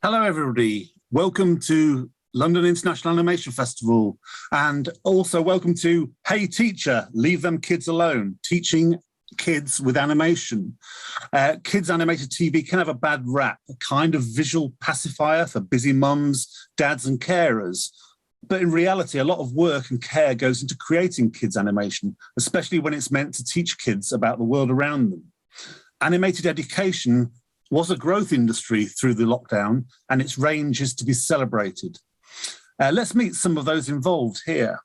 Hello, everybody. Welcome to London International Animation Festival, and also welcome to Hey Teacher, Leave Them Kids Alone, teaching kids with animation. Kids animated TV can have a bad rap, a kind of visual pacifier for busy mums, dads and carers. But in reality, a lot of work and care goes into creating kids animation, especially when it's meant to teach kids about the world around them. Animated education was a growth industry through the lockdown, and its range is to be celebrated. Let's meet some of those involved here.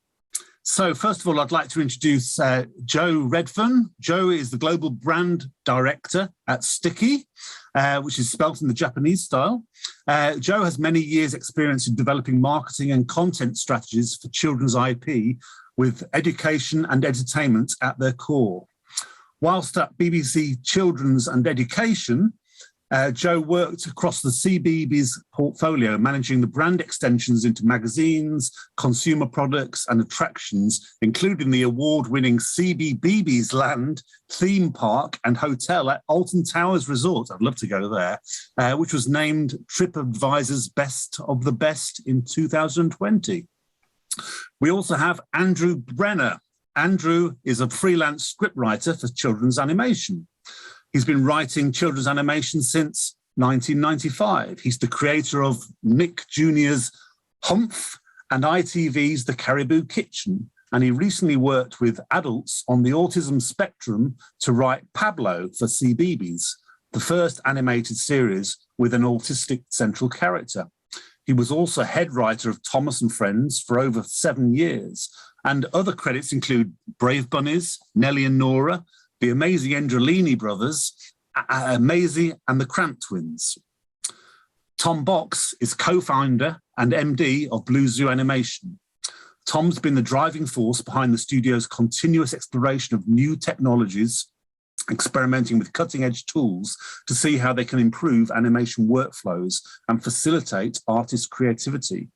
So first of all, I'd like to introduce Joe Redfern. Joe is the Global Brand Director at Sutikki, which is spelt in the Japanese style. Joe has many years' experience in developing marketing and content strategies for children's IP, with education and entertainment at their core. Whilst at BBC Children's and Education, Joe worked across the Cbeebies portfolio, managing the brand extensions into magazines, consumer products and attractions, including the award-winning Cbeebies Land theme park and hotel at Alton Towers Resort. I'd love to go there, which was named TripAdvisor's Best of the Best in 2020. We also have Andrew Brenner. Andrew is a freelance scriptwriter for children's animation. He's been writing children's animation since 1995. He's the creator of Nick Jr.'s Humph and ITV's The Caribou Kitchen. And he recently worked with adults on the autism spectrum to write Pablo for Cbeebies, the first animated series with an autistic central character. He was also head writer of Thomas and Friends for over 7 years. And other credits include Brave Bunnies, Nellie and Nora, the amazing Androlini brothers, Maisie and the Cramp Twins. Tom Box is co-founder and MD of Blue Zoo Animation. Tom's been the driving force behind the studio's continuous exploration of new technologies, experimenting with cutting-edge tools to see how they can improve animation workflows and facilitate artist creativity.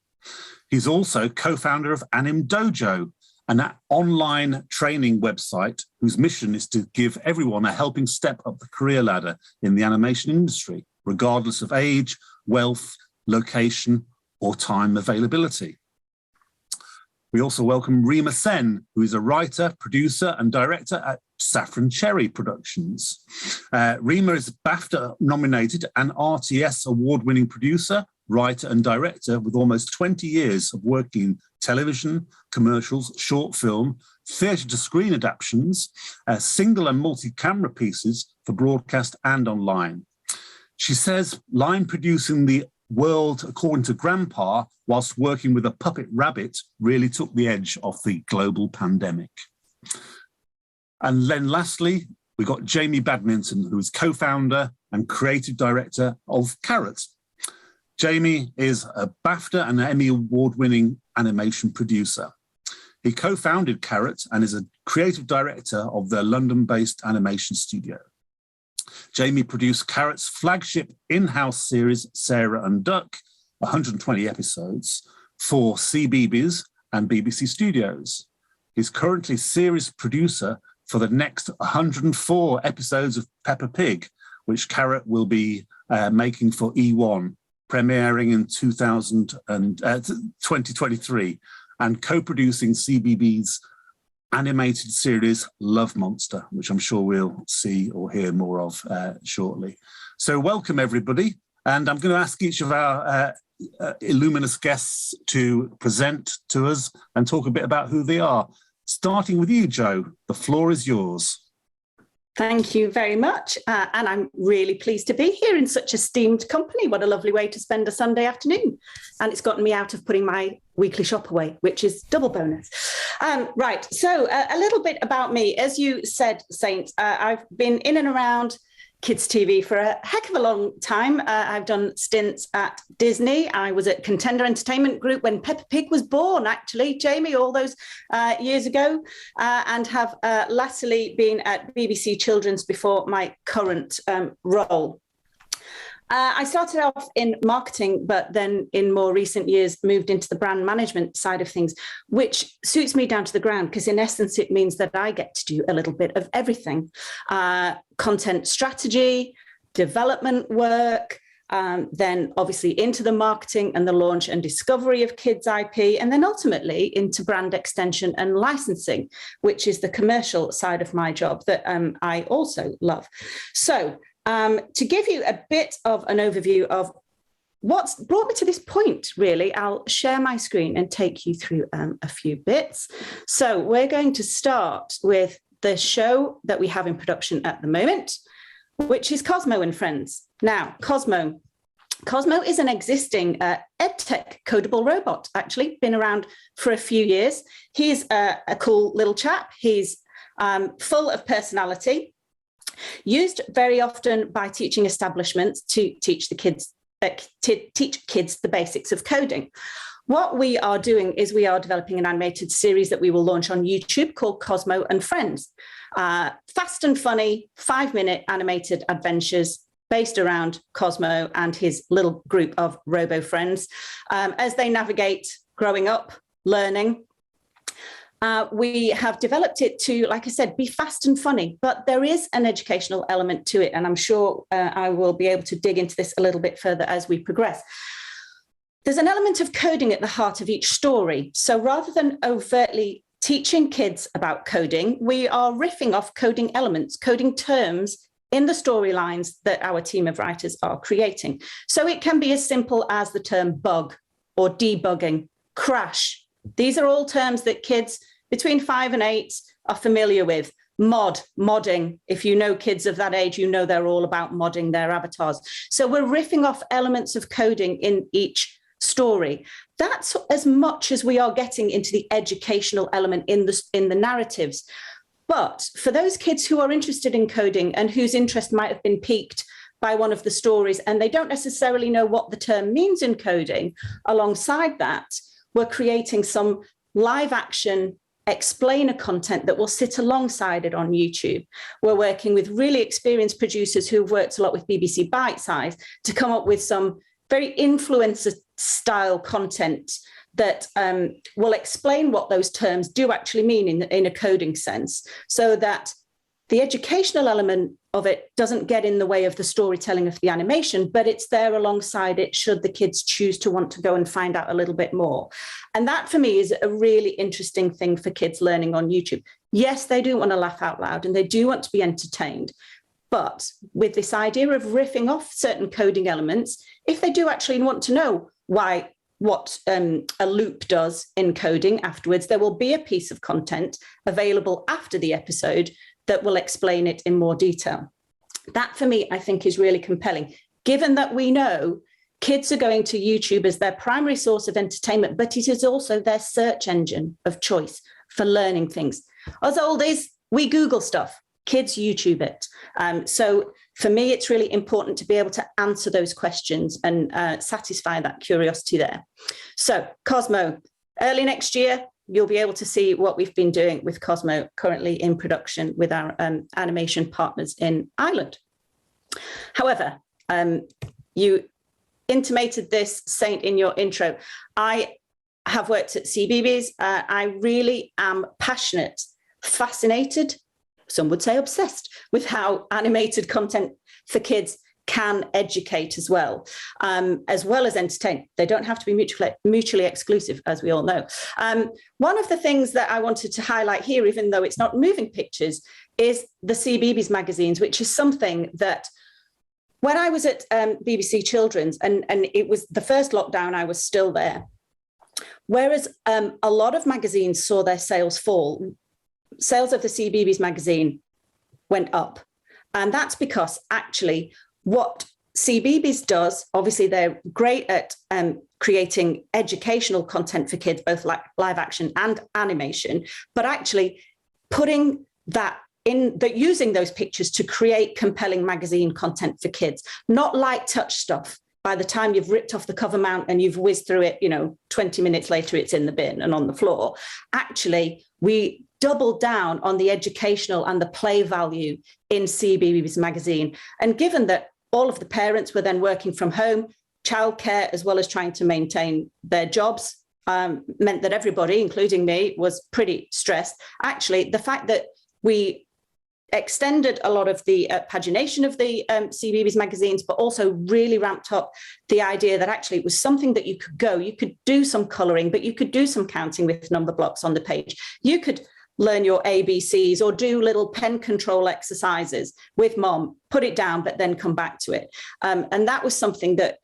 He's also co-founder of Anim Dojo, an online training website whose mission is to give everyone a helping step up the career ladder in the animation industry, regardless of age, wealth, location, or time availability. We also welcome Rima Sen, who is a writer, producer, and director at Saffron Cherry Productions. Rima is BAFTA nominated and RTS award-winning producer, writer and director with almost 20 years of working in television, commercials, short film, theatre to screen adaptations, single and multi-camera pieces for broadcast and online. She says line producing the world according to Grandpa whilst working with a puppet rabbit really took the edge off the global pandemic. And then lastly, we got Jamie Badminton, who is co-founder and creative director of Karrot. Jamie is a BAFTA and Emmy award-winning animation producer. He co-founded Karrot and is a creative director of their London-based animation studio. Jamie produced Karrot's flagship in-house series, Sarah and Duck, 120 episodes, for Cbeebies and BBC Studios. He's currently series producer for the next 104 episodes of Peppa Pig, which Karrot will be making for E1, premiering in 2023, and co-producing Cbeebies animated series Love Monster, which I'm sure we'll see or hear more of shortly. So welcome everybody, and I'm going to ask each of our illuminous guests to present to us and talk a bit about who they are. Starting with you, Joe, the floor is yours. Thank you very much. And I'm really pleased to be here in such esteemed company. What a lovely way to spend a Sunday afternoon. And it's gotten me out of putting my weekly shop away, which is double bonus. Right, so a little bit about me. As you said, Saint, I've been in and around kids TV for a heck of a long time. I've done stints at Disney. I was at Contender Entertainment Group when Peppa Pig was born, actually, Jamie, all those years ago, and have latterly been at BBC Children's before my current role. I started off in marketing, but then in more recent years moved into the brand management side of things, which suits me down to the ground because in essence, it means that I get to do a little bit of everything. Content strategy, development work, then obviously into the marketing and the launch and discovery of kids IP, and then ultimately into brand extension and licensing, which is the commercial side of my job that I also love. So to give you a bit of an overview of what's brought me to this point, really, I'll share my screen and take you through a few bits. So we're going to start with the show that we have in production at the moment, which is Cosmo and Friends. Now, Cosmo is an existing EdTech codable robot, actually, been around for a few years. He's a cool little chap. He's full of personality, used very often by teaching establishments to teach kids the basics of coding. What we are doing is we are developing an animated series that we will launch on YouTube called Cosmo and Friends. Fast and funny, 5-minute animated adventures based around Cosmo and his little group of robo friends as they navigate growing up, learning. We have developed it to, like I said, be fast and funny, but there is an educational element to it. And I'm sure I will be able to dig into this a little bit further as we progress. There's an element of coding at the heart of each story. So rather than overtly teaching kids about coding, we are riffing off coding elements, coding terms in the storylines that our team of writers are creating. So it can be as simple as the term bug or debugging, crash. These are all terms that kids between 5 and 8 are familiar with. Modding. If you know kids of that age, you know they're all about modding their avatars. So we're riffing off elements of coding in each story. That's as much as we are getting into the educational element in the narratives. But for those kids who are interested in coding and whose interest might have been piqued by one of the stories, and they don't necessarily know what the term means in coding, alongside that, we're creating some live action explainer content that will sit alongside it on YouTube. We're working with really experienced producers who've worked a lot with BBC Bitesize to come up with some very influencer style content that will explain what those terms do actually mean in a coding sense, so that the educational element of it doesn't get in the way of the storytelling of the animation, but it's there alongside it should the kids choose to want to go and find out a little bit more. And that for me is a really interesting thing for kids learning on YouTube. Yes, they do want to laugh out loud and they do want to be entertained. But with this idea of riffing off certain coding elements, if they do actually want to know what a loop does in coding afterwards, there will be a piece of content available after the episode that will explain it in more detail. That for me, I think is really compelling, given that we know kids are going to YouTube as their primary source of entertainment, but it is also their search engine of choice for learning things. As old as we Google stuff, kids YouTube it. So for me, it's really important to be able to answer those questions and satisfy that curiosity there. So Cosmo, early next year, you'll be able to see what we've been doing with Cosmo currently in production with our animation partners in Ireland. However, you intimated this, Saint, in your intro. I have worked at Cbeebies. I really am passionate, fascinated, some would say obsessed, with how animated content for kids can educate as well as entertain. They don't have to be mutually exclusive, as we all know. One of the things that I wanted to highlight here, even though it's not moving pictures, is the Cbeebies Magazines, which is something that when I was at BBC Children's, and it was the first lockdown, I was still there. Whereas a lot of magazines saw their sales fall, sales of the Cbeebies magazine went up. And that's because actually what Cbeebies does, obviously they're great at creating educational content for kids, both like live action and animation, but actually putting that in, that using those pictures to create compelling magazine content for kids, not light touch stuff. By the time you've ripped off the cover mount and you've whizzed through it, 20 minutes later, it's in the bin and on the floor. Actually, we doubled down on the educational and the play value in Cbeebies magazine. And given that all of the parents were then working from home, childcare, as well as trying to maintain their jobs, meant that everybody, including me, was pretty stressed. Actually, the fact that we extended a lot of the pagination of the Cbeebies magazines, but also really ramped up the idea that actually it was something that you could do some colouring, but you could do some counting with number blocks on the page. You could learn your ABCs or do little pen control exercises with mom, put it down, but then come back to it. And that was something that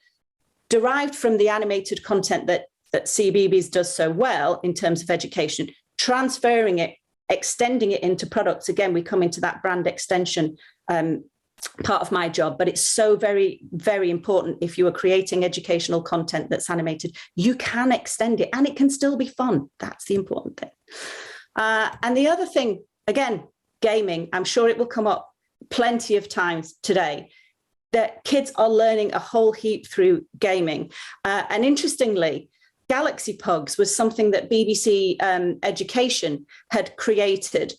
derived from the animated content that Cbeebies does so well in terms of education, transferring it, extending it into products. Again, we come into that brand extension part of my job, but it's so very, very important. If you are creating educational content that's animated, you can extend it and it can still be fun. That's the important thing. And the other thing, again, gaming, I'm sure it will come up plenty of times today, that kids are learning a whole heap through gaming. And interestingly, Galaxy Pugs was something that BBC Education had created.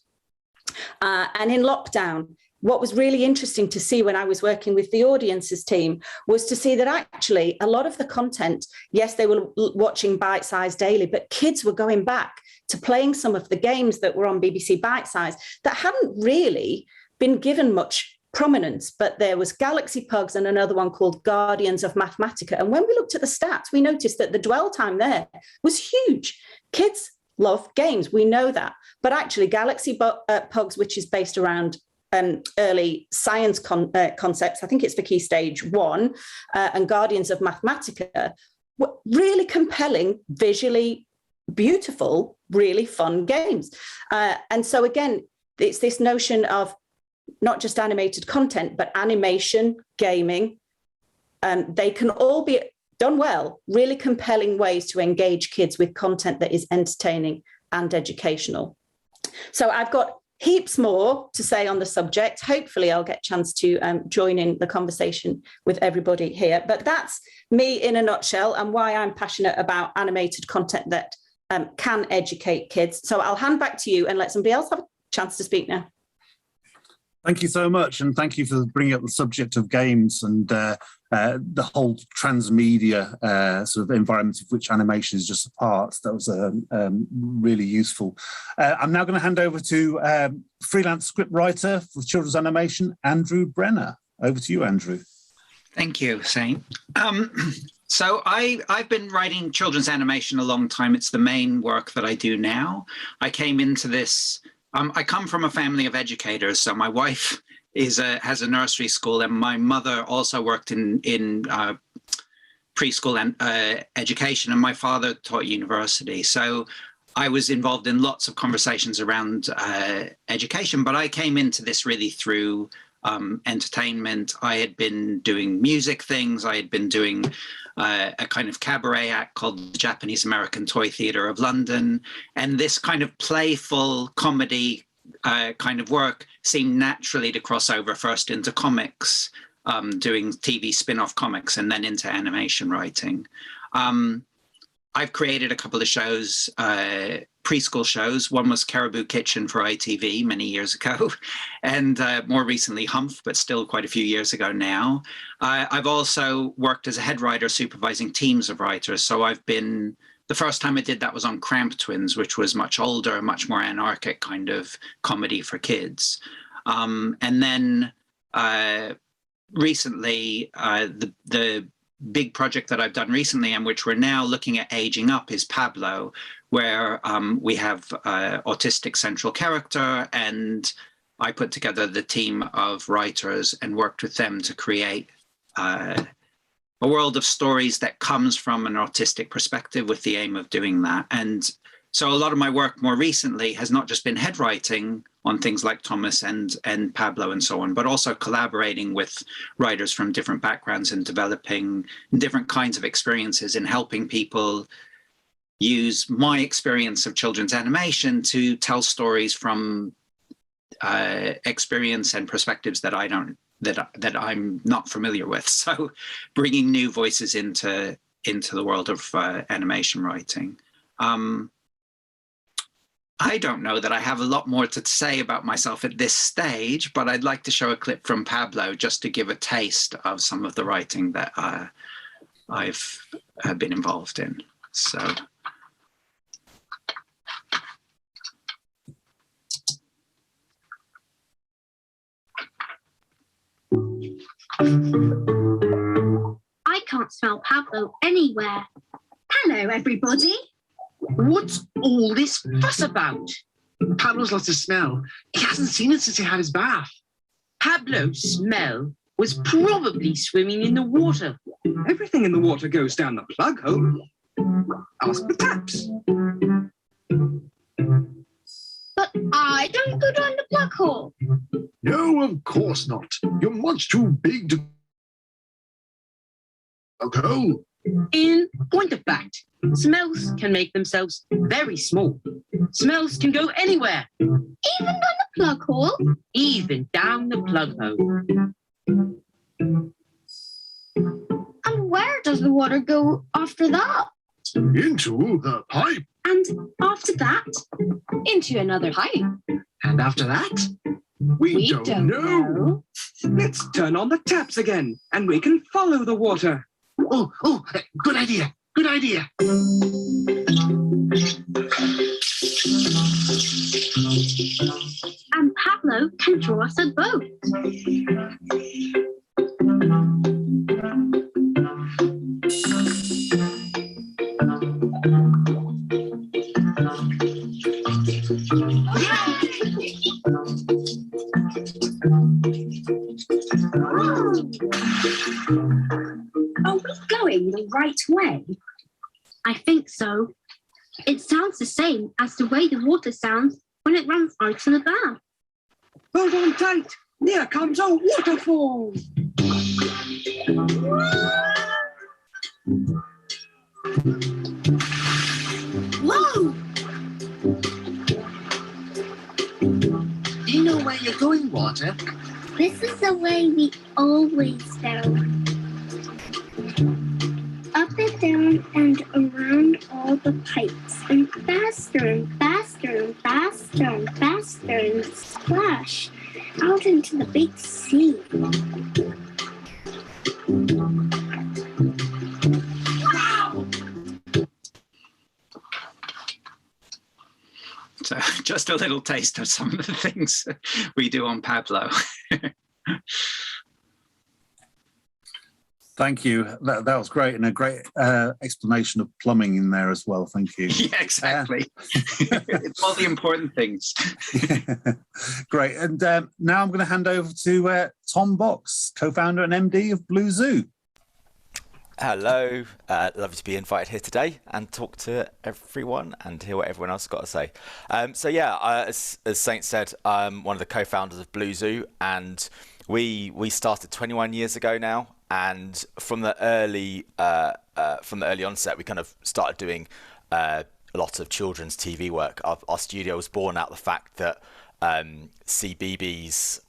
And in lockdown, what was really interesting to see when I was working with the audiences team was to see that actually a lot of the content, yes, they were watching Bite Size Daily, but kids were going back to playing some of the games that were on BBC Bite Size that hadn't really been given much prominence. But there was Galaxy Pugs and another one called Guardians of Mathematica. And when we looked at the stats, we noticed that the dwell time there was huge. Kids love games, we know that. But actually Galaxy Pugs, which is based around early science concepts, I think it's for Key Stage 1, and Guardians of Mathematica, were really compelling, visually beautiful, really fun games. And so again, it's this notion of not just animated content, but animation, gaming. They can all be done well, really compelling ways to engage kids with content that is entertaining and educational. So I've got heaps more to say on the subject. Hopefully I'll get a chance to join in the conversation with everybody here. But that's me in a nutshell and why I'm passionate about animated content that can educate kids. So I'll hand back to you and let somebody else have a chance to speak now. Thank you so much, and thank you for bringing up the subject of games and the whole transmedia sort of environment of which animation is just a part. That was really useful. I'm now going to hand over to freelance scriptwriter for children's animation, Andrew Brenner. Over to you, Andrew. Thank you, Shane. So I've been writing children's animation a long time. It's the main work that I do now. I came into this. I come from a family of educators, so my wife has a nursery school, and my mother also worked in preschool and education, and my father taught university. So I was involved in lots of conversations around education, but I came into this really through entertainment. I had been doing music things. I had been doing a kind of cabaret act called the Japanese American Toy Theatre of London. And this kind of playful comedy kind of work seemed naturally to cross over first into comics, doing TV spin-off comics, and then into animation writing. I've created a couple of shows, preschool shows. One was Caribou Kitchen for ITV many years ago, and more recently Humph, but still quite a few years ago now. I've also worked as a head writer supervising teams of writers. So I've been, the first time I did that was on Cramp Twins, which was much older, much more anarchic kind of comedy for kids. And then recently, the big project that I've done recently, and which we're now looking at aging up, is Pablo, where we have autistic central character, and I put together the team of writers and worked with them to create a world of stories that comes from an autistic perspective, with the aim of doing that. And so a lot of my work more recently has not just been head writing on things like Thomas and Pablo and so on, but also collaborating with writers from different backgrounds and developing different kinds of experiences and helping people use my experience of children's animation to tell stories from experience and perspectives that I'm not familiar with. So bringing new voices into the world of animation writing. I don't know that I have a lot more to say about myself at this stage, but I'd like to show a clip from Pablo just to give a taste of some of the writing that I've been involved in. So. I can't smell Pablo anywhere. Hello, everybody. What's all this fuss about? Pablo's lost his smell. He hasn't seen it since he had his bath. Pablo's smell was probably swimming in the water. Everything in the water goes down the plug hole. Ask the taps. But I don't go down the plug hole. No, of course not. You're much too big to go. In point of fact, smells can make themselves very small. Smells can go anywhere, Even down the plug hole. even down the plug hole. And where does the water go after that? Into the pipe. And after that, into another pipe. And after that, We don't know. Let's turn on the taps again, and we can follow the water. Oh, good idea. Good idea. And Pablo can draw us a boat. Are we going the right way? I think so. It sounds the same as the way the water sounds when it runs out of the bath. Hold on tight. Here comes a waterfall. Whoa! Do you know where you're going, Water? This is the way we always go. Up and down and around all the pipes, and faster and faster and faster and faster, and splash out into the big sea. So just a little taste of some of the things we do on Pablo. Thank you. That was great, and a great explanation of plumbing in there as well. Thank you. Yeah, exactly. It's all the important things. Great. And now I'm going to hand over to Tom Box, co-founder and MD of Blue Zoo. Hello, lovely to be invited here today and talk to everyone and hear what everyone else has got to say. As Saint said, I'm one of the co-founders of Blue Zoo, and we started 21 years ago now. And from the early onset, we kind of started doing a lot of children's TV work. Our studio was born out of the fact that Cbeebies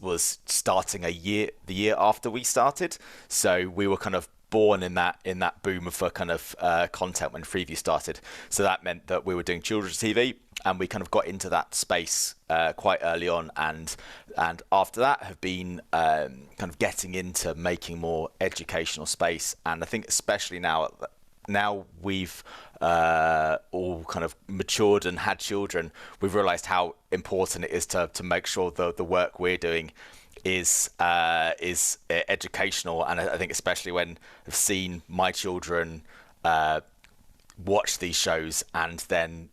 was starting the year after we started, so we were kind of born in that boom of kind of content when Freeview started. So that meant that we were doing children's TV, and we kind of got into that space quite early on, and after that have been kind of getting into making more educational space. And I think especially now we've all kind of matured and had children, we've realized how important it is to make sure the work we're doing is educational. And I think especially when I've seen my children watch these shows and then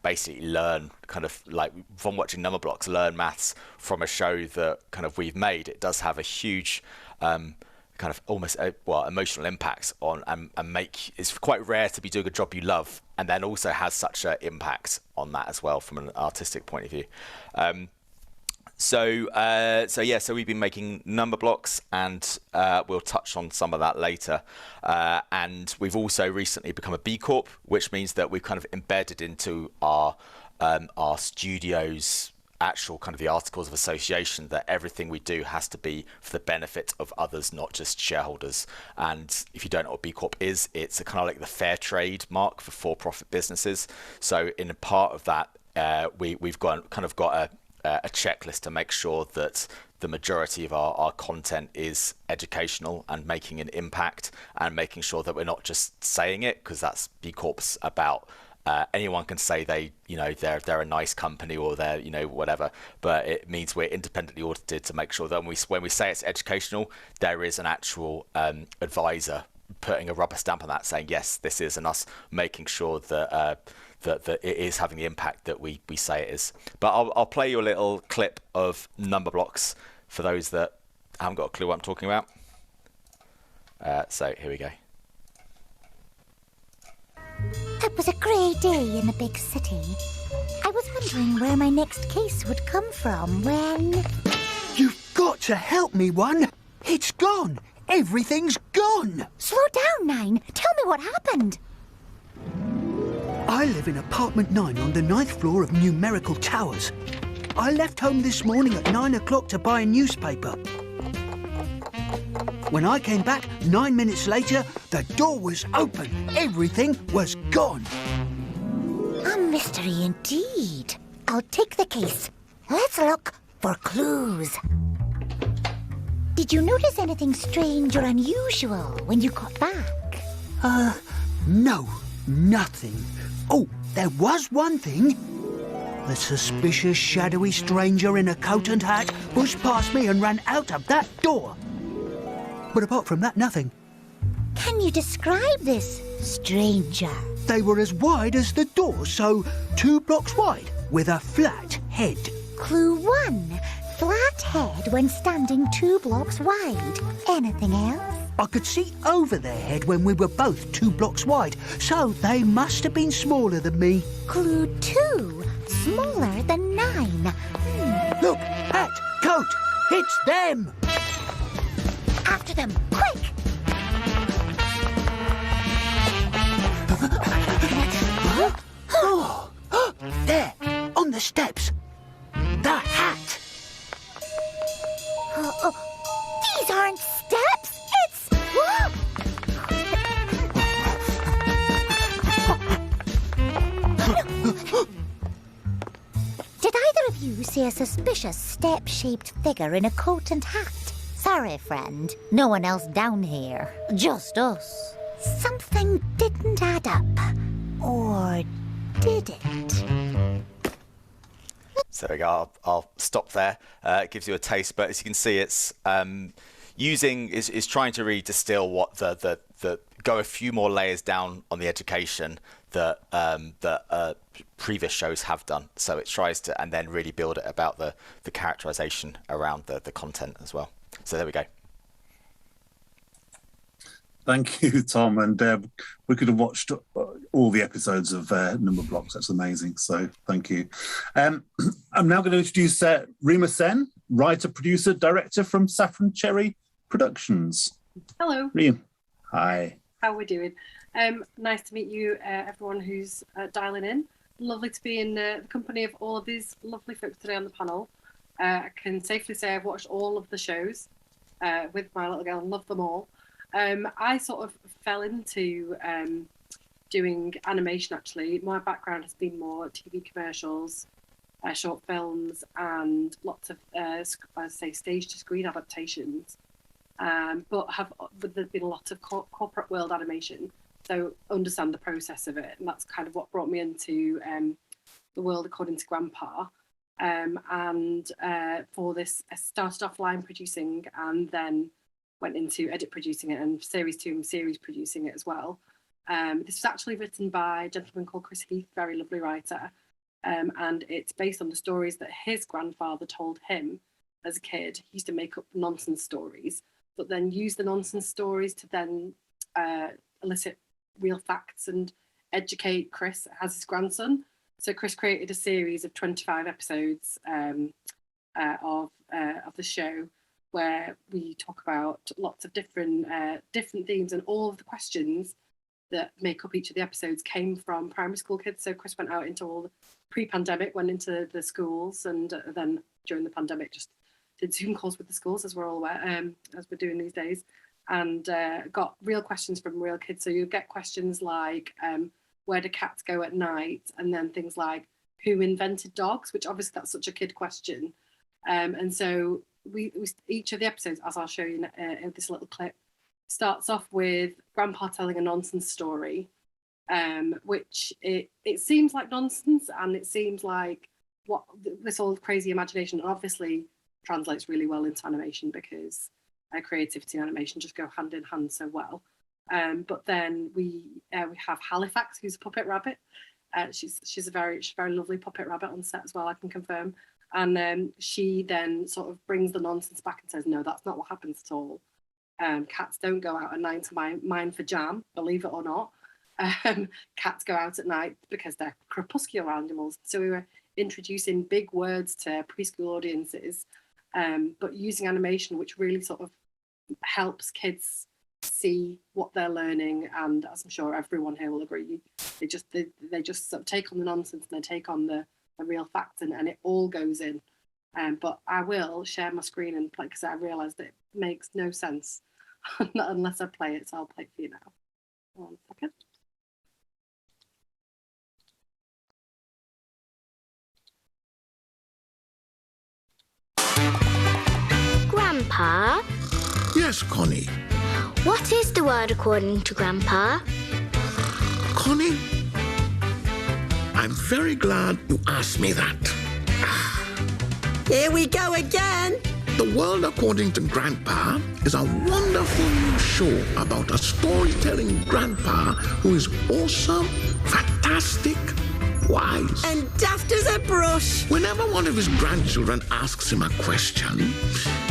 basically learn, kind of like from watching number blocks, learn maths from a show that kind of we've made, it does have a huge kind of almost emotional impacts on and make. It's quite rare to be doing a job you love and then also has such an impact on that as well from an artistic point of view. So we've been making number blocks, and we'll touch on some of that later. And we've also recently become a B Corp, which means that we've kind of embedded into our studio's actual kind of the articles of association that everything we do has to be for the benefit of others, not just shareholders. And if you don't know what B Corp is, it's a kind of like the fair trade mark for for-profit businesses. So in a part of that, we've got a checklist to make sure that the majority of our content is educational and making an impact, and making sure that we're not just saying it, because that's B Corp's about anyone can say they're a nice company or they're whatever, but it means we're independently audited to make sure that when we say it's educational, there is an actual advisor putting a rubber stamp on that, saying yes, this is, and us making sure that that it is having the impact that we say it is. But I'll play you a little clip of number blocks for those that haven't got a clue what I'm talking about. So here we go. It was a grey day in the big city. I was wondering where my next case would come from when... You've got to help me, One. It's gone. Everything's gone. Slow down, Nine. Tell me what happened. I live in apartment 9 on the 9th floor of Numerical Towers. I left home this morning at 9 o'clock to buy a newspaper. When I came back 9 minutes later, the door was open. Everything was gone. A mystery indeed. I'll take the case. Let's look for clues. Did you notice anything strange or unusual when you got back? No, nothing. Oh, there was one thing. The suspicious, shadowy stranger in a coat and hat pushed past me and ran out of that door. But apart from that, nothing. Can you describe this stranger? They were as wide as the door, so 2 blocks wide, with a flat head. Clue 1. Flat head when standing 2 blocks wide. Anything else? I could see over their head when we were both 2 blocks wide, so they must have been smaller than me. Clue 2. Smaller than 9. Look, hat, coat, it's them! After them, quick! Oh, there, on the steps. The hat! These aren't steps! It's... Did either of you see a suspicious step-shaped figure in a coat and hat? Sorry, friend. No one else down here. Just us. Something didn't add up. Or did it? So there we go. I'll stop there. It gives you a taste, but as you can see, it's is trying to really distill what the go a few more layers down on the education that previous shows have done. So it tries to, and then really build it about the characterization around the content as well. So there we go. Thank you, Tom. And we could have watched all the episodes of Number Blocks. That's amazing. So thank you. I'm now going to introduce Rima Sen, writer, producer, director from Saffron Cherry Productions. Hello. Rima. Hi. How are we doing? Nice to meet you, everyone who's dialing in. Lovely to be in the company of all of these lovely folks today on the panel. I can safely say I've watched all of the shows with my little girl, love them all. I sort of fell into doing animation, actually. My background has been more TV commercials, short films, and lots of, stage to screen adaptations. But there's been a lot of corporate world animation, so understand the process of it. And that's kind of what brought me into the world according to Grandpa. And for this, I started off line producing and then went into edit producing it, and series 2 and series producing it as well. This was actually written by a gentleman called Chris Heath, very lovely writer. And it's based on the stories that his grandfather told him as a kid. He used to make up nonsense stories, but then use the nonsense stories to then elicit real facts and educate Chris as his grandson. So Chris created a series of 25 episodes of the show, where we talk about lots of different themes, and all of the questions that make up each of the episodes came from primary school kids. So Chris went out into all the pre-pandemic, went into the schools, and then during the pandemic just did Zoom calls with the schools, as we're all aware, as we're doing these days, and got real questions from real kids. So you get questions like, where do cats go at night? And then things like, who invented dogs? Which obviously that's such a kid question. And so we each of the episodes, as I'll show you in this little clip, starts off with Grandpa telling a nonsense story, which it seems like nonsense, and it seems like what this all crazy imagination obviously translates really well into animation, because creativity and animation just go hand in hand so well. But then we have Halifax, who's a puppet rabbit. She's a very lovely puppet rabbit on set as well, I can confirm. And she then sort of brings the nonsense back and says, no, that's not what happens at all. Cats don't go out at night to mine for jam, believe it or not. Cats go out at night because they're crepuscular animals. So we were introducing big words to preschool audiences, but using animation, which really sort of helps kids see what they're learning. And as I'm sure everyone here will agree, they just sort of take on the nonsense and they take on the real facts, and it all goes in. But I will share my screen and play, because I realised that it makes no sense unless I play it. So I'll play it for you now. 1 second. Grandpa? Yes, Connie. What is the word according to Grandpa? Connie, I'm very glad you asked me that. Here we go again. The World According to Grandpa is a wonderful new show about a storytelling grandpa who is awesome, fantastic, wise, and daft as a brush. Whenever one of his grandchildren asks him a question,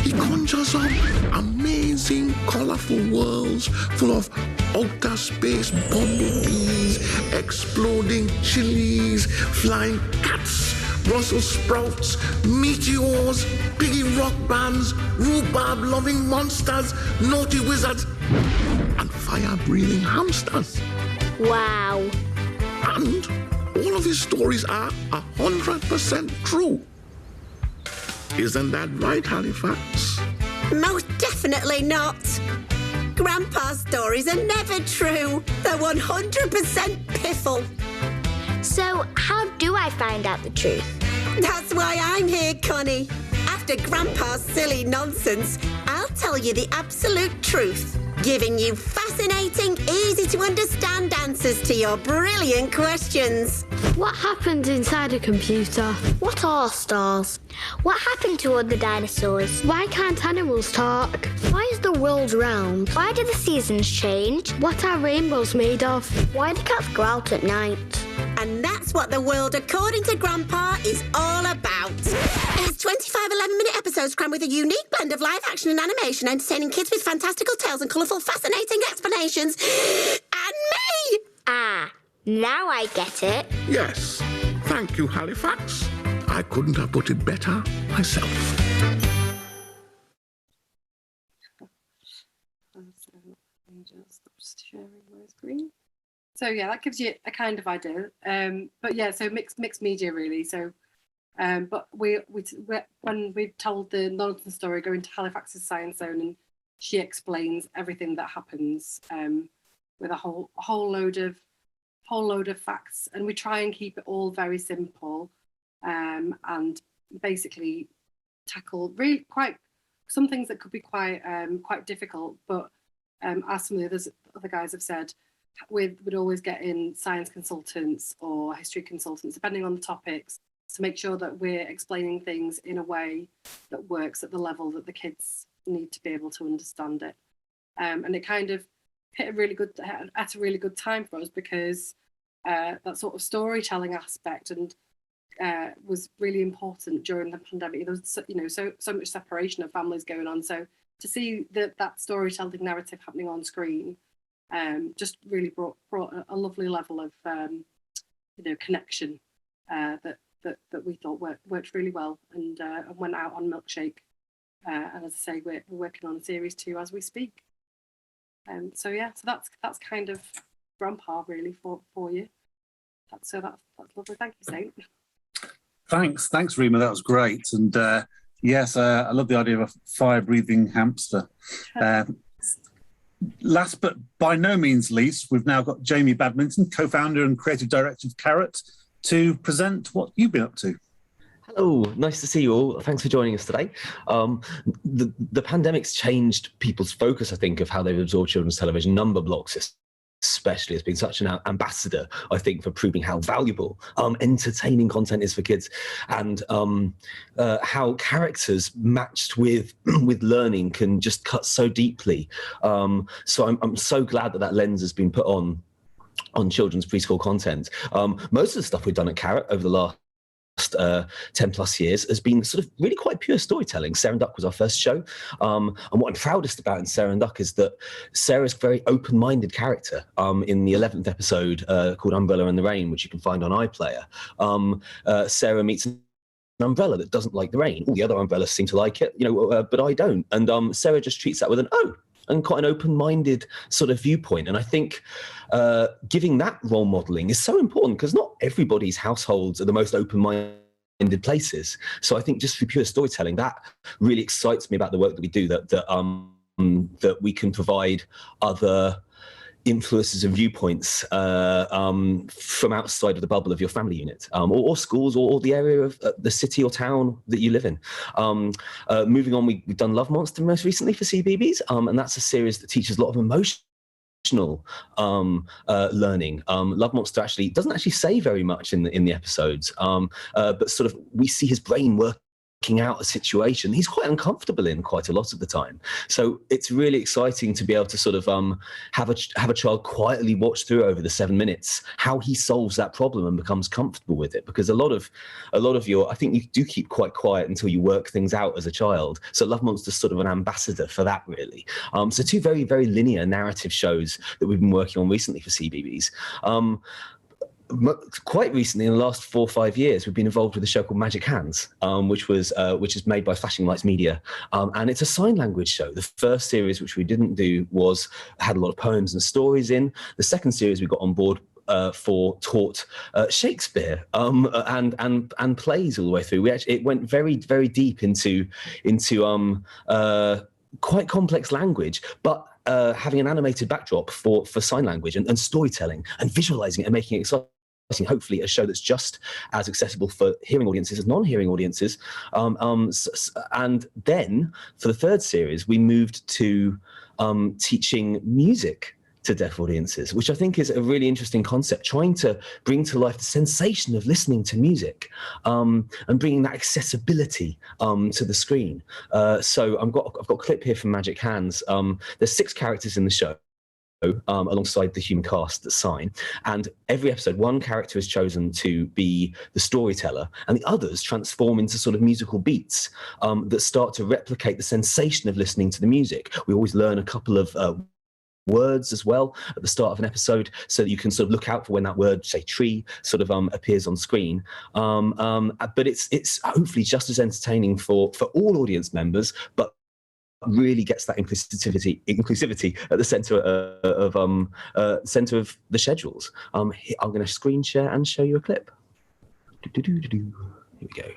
he conjures up amazing, colorful worlds full of outer space bumblebees, exploding chilies, flying cats, Brussels sprouts, meteors, piggy rock bands, rhubarb-loving monsters, naughty wizards, and fire-breathing hamsters. Wow. And all of his stories are 100% true. Isn't that right, Halifax? Most definitely not. Grandpa's stories are never true. They're 100% piffle. So how do I find out the truth? That's why I'm here, Connie. After Grandpa's silly nonsense, I'll tell you the absolute truth, giving you fascinating, easy-to-understand answers to your brilliant questions. What happens inside a computer? What are stars? What happened to all the dinosaurs? Why can't animals talk? Why is the world round? Why do the seasons change? What are rainbows made of? Why do cats go out at night? And that's what the world according to Grandpa is all about. It's 25 11-minute episodes crammed with a unique blend of live action and animation, entertaining kids with fantastical tales and colourful, fascinating explanations. And me! Ah, now I get it. Yes. Thank you, Halifax. I couldn't have put it better myself. Just sharing my screen. So yeah, that gives you a kind of idea. But yeah, so mixed media really. So, but we when we told the nonsense story, go into Halifax's science zone, and she explains everything that happens with a whole load of facts, and we try and keep it all very simple, and basically tackle really quite some things that could be quite difficult. But as some of the other guys have said, we'd always get in science consultants or history consultants, depending on the topics, to make sure that we're explaining things in a way that works at the level that the kids need to be able to understand it. And it kind of hit at a really good time for us, because that sort of storytelling aspect and was really important during the pandemic. There was so much separation of families going on. So to see that storytelling narrative happening on screen just really brought a lovely level of connection that we thought worked really well, and went out on Milkshake. And as I say, we're working on series 2 as we speak. So that's kind of Grandpa really for you. That's lovely. Thank you, Saint. Thanks, Rima. That was great. And yes, I love the idea of a fire-breathing hamster. Last but by no means least, we've now got Jamie Badminton, co-founder and creative director of Karrot, to present what you've been up to. Hello, nice to see you all. Thanks for joining us today. The pandemic's changed people's focus, I think, of how they've absorbed children's television. Number block system especially has been such an ambassador, I think, for proving how valuable entertaining content is for kids, and how characters matched with learning can just cut so deeply. So I'm so glad that lens has been put on children's preschool content. Most of the stuff we've done at Karrot over the last 10 plus years has been sort of really quite pure storytelling. Sarah and Duck was our first show. And what I'm proudest about in Sarah and Duck is that Sarah's a very open-minded character. In the 11th episode called Umbrella in the Rain, which you can find on iPlayer, Sarah meets an umbrella that doesn't like the rain. All the other umbrellas seem to like it, but I don't. And Sarah just treats that with an and quite an open-minded sort of viewpoint. And I think giving that role modelling is so important, because not everybody's households are the most open-minded places. So I think just for pure storytelling, that really excites me about the work that we do, that we can provide other influences and viewpoints from outside of the bubble of your family unit, or schools, or the area of the city or town that you live in. Moving on, we've done Love Monster most recently for Cbeebies, and that's a series that teaches a lot of emotional learning. Love Monster doesn't actually say very much in the episodes, but sort of we see his brain working out a situation he's quite uncomfortable in quite a lot of the time. So it's really exciting to be able to sort of have a child quietly watch through over the 7 minutes how he solves that problem and becomes comfortable with it, because a lot of I think you do keep quite quiet until you work things out as a child. So Love Monster's sort of an ambassador for that, really. So two very, very linear narrative shows that we've been working on recently for Cbeebies. Quite recently, in the last 4 or 5 years, we've been involved with a show called Magic Hands, which is made by Flashing Lights Media, and it's a sign language show. The first series, which we didn't do, had a lot of poems and stories in. The second series we got on board taught Shakespeare and plays all the way through. It went very, very deep into quite complex language, but having an animated backdrop for sign language and storytelling and visualizing it and making it exciting. Hopefully a show that's just as accessible for hearing audiences as non-hearing audiences. And then for the third series, we moved to teaching music to deaf audiences, which I think is a really interesting concept, trying to bring to life the sensation of listening to music, and bringing that accessibility to the screen. So I've got a clip here from Magic Hands. There's 6 characters in the show, alongside the human cast that sign, and every episode one character is chosen to be the storyteller, and the others transform into sort of musical beats that start to replicate the sensation of listening to the music. We always learn a couple of words as well at the start of an episode, so that you can sort of look out for when that word, say tree, sort of appears on screen. But it's hopefully just as entertaining for all audience members, but really gets that inclusivity at the center of the schedules. I'm going to screen share and show you a clip. Here we go.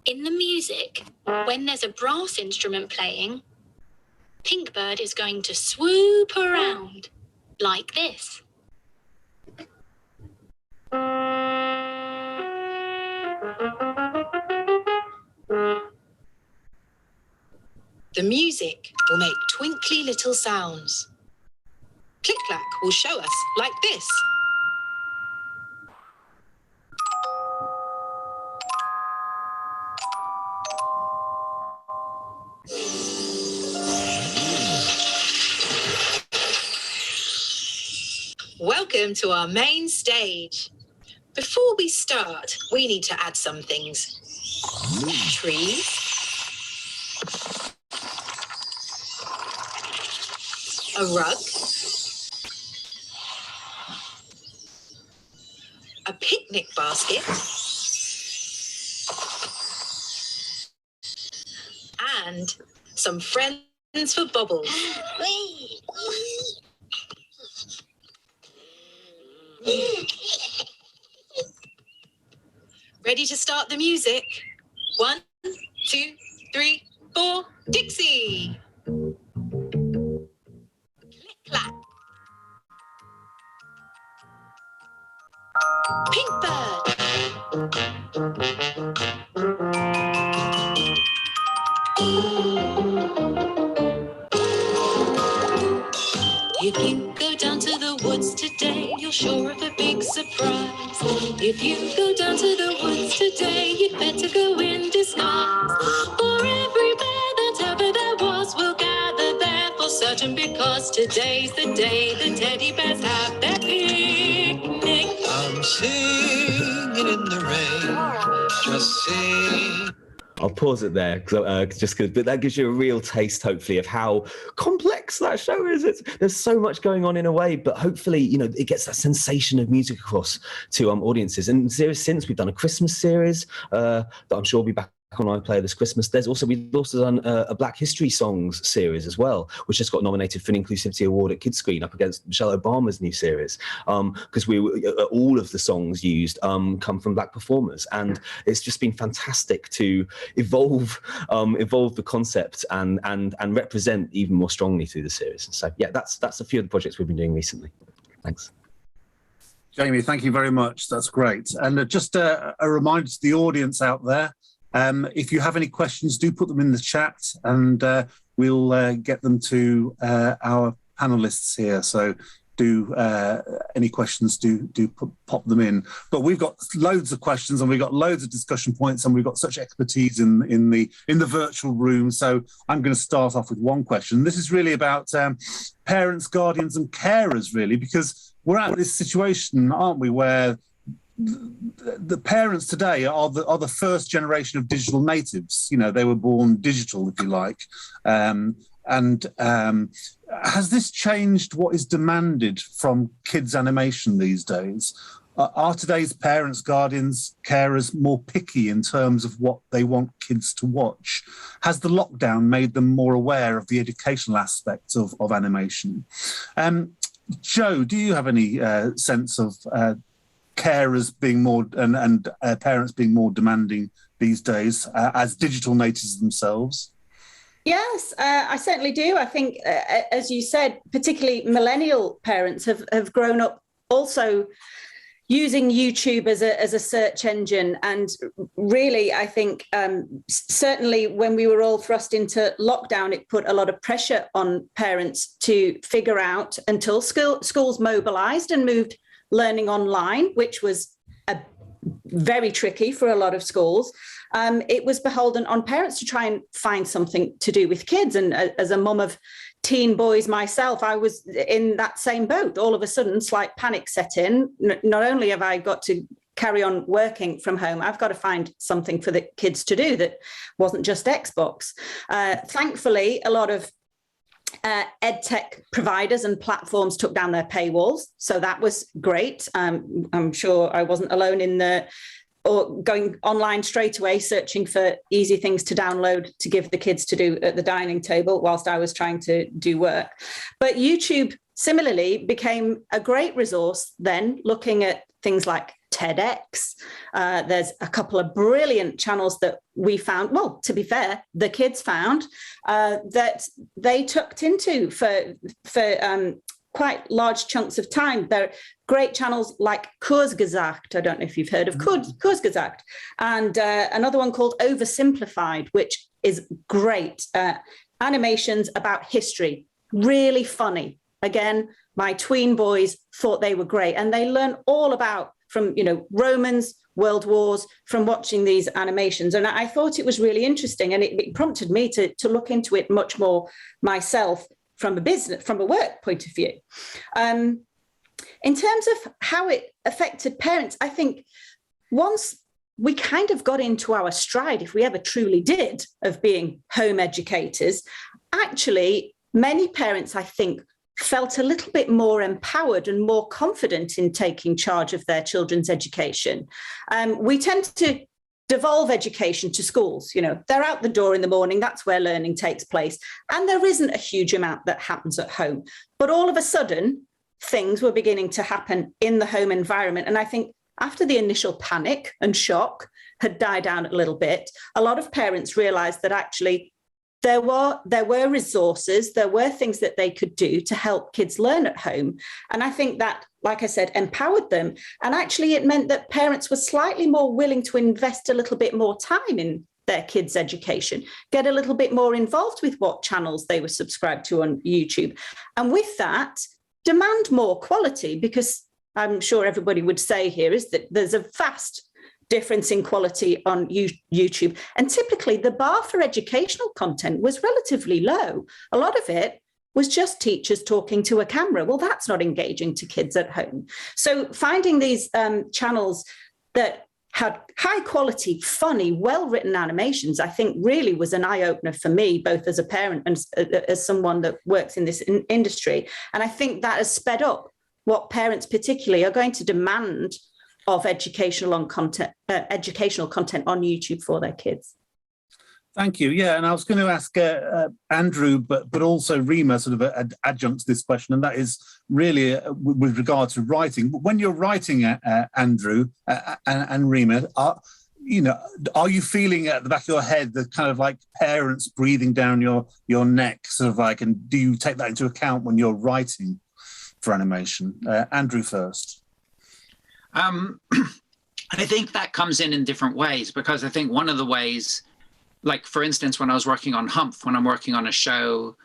In the music, when there's a brass instrument playing, Pinkbird is going to swoop around like this. The music will make twinkly little sounds. Click-clack will show us like this. Welcome to our main stage. Before we start, we need to add some things. Trees. A rug. A picnic basket. And some friends for Bobbles. Ready to start the music? 1, 2, 3, 4, Dixie! Click-clack. Pinkbird! you're sure of a big surprise. If you go down to the woods today, you'd better go in disguise. For every bear that ever there was will gather there for certain, because today's the day the teddy bears have their picnic. I'm singing in the rain, just sing. I'll pause it there, but that gives you a real taste, hopefully, of how complex that show is. There's so much going on in a way, but hopefully, it gets that sensation of music across to audiences. And since we've done a Christmas series that I'm sure will be back on iPlayer this Christmas. We've also done a Black History Songs series as well, which just got nominated for an Inclusivity Award at Kids Screen up against Michelle Obama's new series, because all of the songs used come from Black performers, and it's just been fantastic to evolve the concept and represent even more strongly through the series. So yeah, that's a few of the projects we've been doing recently. Thanks. Jamie, thank you very much. That's great. And just a reminder to the audience out there, if you have any questions, do put them in the chat, and we'll get them to our panelists here. So do any questions, do pop them in. But we've got loads of questions, and we've got loads of discussion points, and we've got such expertise in the virtual room. So I'm going to start off with one question. This is really about parents, guardians, and carers, really, because we're at this situation, aren't we, where the parents today are the first generation of digital natives. They were born digital, if you like. Has this changed what is demanded from kids' animation these days? Are today's parents, guardians, carers more picky in terms of what they want kids to watch? Has the lockdown made them more aware of the educational aspects of animation? Joe, do you have any sense of carers being more and parents being more demanding these days as digital natives themselves? Yes, I certainly do. I think, as you said, particularly millennial parents have grown up also using YouTube as a search engine. And really, I think certainly when we were all thrust into lockdown, it put a lot of pressure on parents to figure out, until schools mobilized and moved learning online, which was very tricky for a lot of schools. It was beholden on parents to try and find something to do with kids. And as a mum of teen boys myself, I was in that same boat. All of a sudden, slight panic set in. Not only have I got to carry on working from home, I've got to find something for the kids to do that wasn't just Xbox. Thankfully, a lot of EdTech providers and platforms took down their paywalls, so that was great. I'm sure I wasn't alone in going online straight away, searching for easy things to download to give the kids to do at the dining table whilst I was trying to do work. But YouTube similarly became a great resource then, looking at things like TEDx. There's a couple of brilliant channels that we found, well, to be fair, the kids found, that they tucked into for quite large chunks of time. There are great channels like Kurzgesagt. I don't know if you've heard of Kurzgesagt. And another one called Oversimplified, which is great. Animations about history, really funny. Again, my tween boys thought they were great, and they learn all about from Romans, World Wars, from watching these animations. And I thought it was really interesting, and it prompted me to look into it much more myself from a work point of view. In terms of how it affected parents, I think once we kind of got into our stride, if we ever truly did, of being home educators, actually many parents, I think, felt a little bit more empowered and more confident in taking charge of their children's education. We tend to devolve education to schools. They're out the door in the morning, that's where learning takes place. And there isn't a huge amount that happens at home. But all of a sudden, things were beginning to happen in the home environment. And I think after the initial panic and shock had died down a little bit, a lot of parents realized that actually there were resources, there were things that they could do to help kids learn at home. And I think that, like I said, empowered them. And actually it meant that parents were slightly more willing to invest a little bit more time in their kids' education, get a little bit more involved with what channels they were subscribed to on YouTube. And with that, demand more quality, because I'm sure everybody would say here is that there's a vast difference in quality on YouTube. And typically the bar for educational content was relatively low. A lot of it was just teachers talking to a camera. Well, that's not engaging to kids at home. So finding these channels that had high quality, funny, well-written animations, I think really was an eye-opener for me, both as a parent and as someone that works in this industry. And I think that has sped up what parents particularly are going to demand of educational content on YouTube for their kids. Thank you. Yeah, and I was going to ask Andrew, but also Rima, sort of an adjunct to this question, and that is really with regard to writing. When you're writing, Andrew and Rima, are you feeling at the back of your head the kind of like parents breathing down your neck, sort of like, and do you take that into account when you're writing for animation? Andrew first. I think that comes in different ways, because I think one of the ways, like, for instance, when I was working on Humph, when I'm working on a show,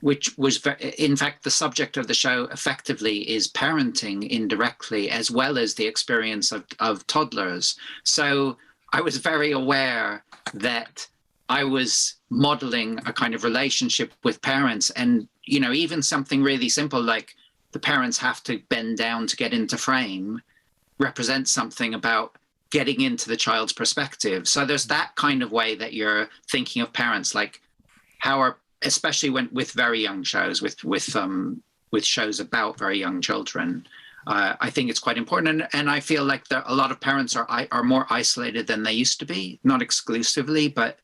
which was, in fact, the subject of the show effectively is parenting indirectly, as well as the experience of toddlers. So I was very aware that I was modeling a kind of relationship with parents. And, even something really simple like the parents have to bend down to get into frame represents something about getting into the child's perspective. So there's that kind of way that you're thinking of parents, like especially with very young shows, with shows about very young children. I think it's quite important, and I feel like a lot of parents are more isolated than they used to be, not exclusively, but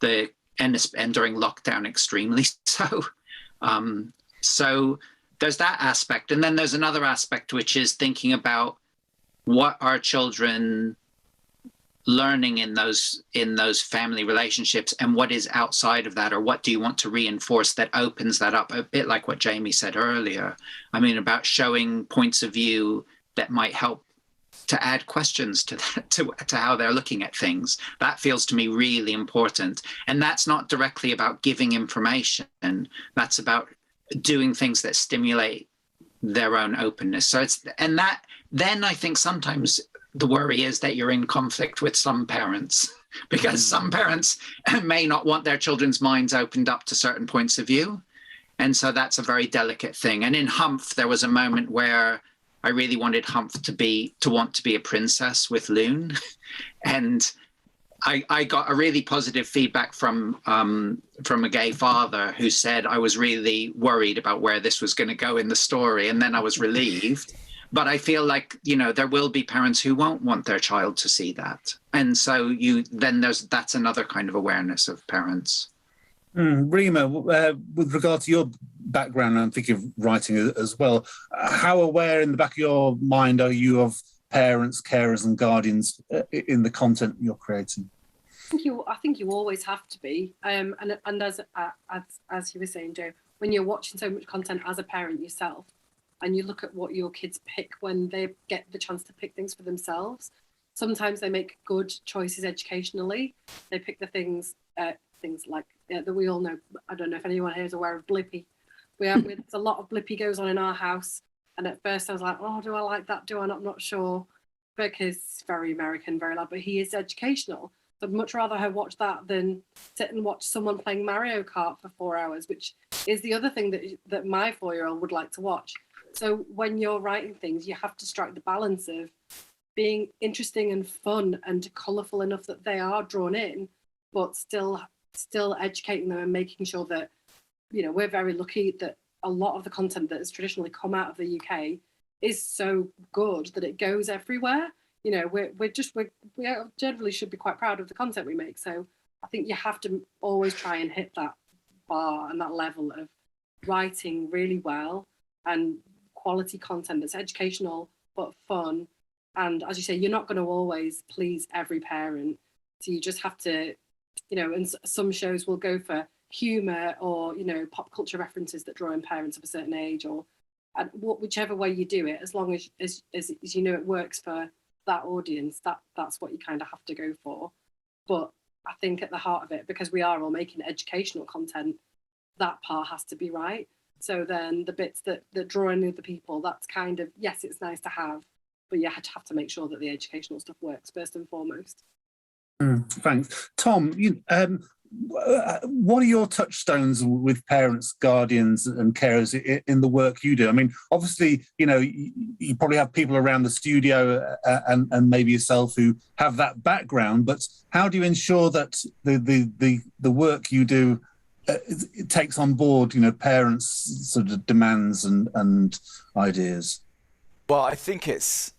and during lockdown extremely so. So there's that aspect, and then there's another aspect which is thinking about what are children learning in those family relationships, and what is outside of that, or what do you want to reinforce that opens that up, a bit like what Jamie said earlier. I mean, about showing points of view that might help to add questions to that, to how they're looking at things. That feels to me really important. And that's not directly about giving information. That's about doing things that stimulate their own openness. So then I think sometimes the worry is that you're in conflict with some parents, because some parents may not want their children's minds opened up to certain points of view. And so that's a very delicate thing. And in Humph, there was a moment where I really wanted Humph to want to be a princess with Loon. And I got a really positive feedback from a gay father who said I was really worried about where this was going to go in the story. And then I was relieved. But I feel like, there will be parents who won't want their child to see that. And so that's another kind of awareness of parents. Rima, with regard to your background, I'm thinking of writing as well, how aware in the back of your mind are you of parents, carers and guardians in the content you're creating? I think you always have to be. And as you were saying, Joe, when you're watching so much content as a parent yourself, and you look at what your kids pick when they get the chance to pick things for themselves, sometimes they make good choices educationally. They pick the things like that we all know. I don't know if anyone here is aware of Blippi. There's a lot of Blippi goes on in our house. And at first I was like, oh, do I like that? Do I not? I'm not sure. Because it's very American, very loud, but he is educational. So I'd much rather her watch that than sit and watch someone playing Mario Kart for 4 hours, which is the other thing that my 4-year-old would like to watch. So when you're writing things, you have to strike the balance of being interesting and fun and colourful enough that they are drawn in, but still educating them and making sure that, we're very lucky that a lot of the content that has traditionally come out of the UK is so good that it goes everywhere. We generally should be quite proud of the content we make. So I think you have to always try and hit that bar and that level of writing really well and quality content that's educational but fun. And as you say, you're not going to always please every parent. So you just have to, and some shows will go for humour or, pop culture references that draw in parents of a certain age, or whichever way you do it, as long as it works for that audience, that's what you kind of have to go for. But I think at the heart of it, because we are all making educational content, that part has to be right. So then the bits that draw in other people, that's kind of, yes, it's nice to have, but you have to make sure that the educational stuff works first and foremost. Thanks. Tom, what are your touchstones with parents, guardians and carers in the work you do? I mean, obviously, you probably have people around the studio and maybe yourself who have that background, but how do you ensure that the work you do it takes on board, parents' sort of demands and ideas? Well, I think it's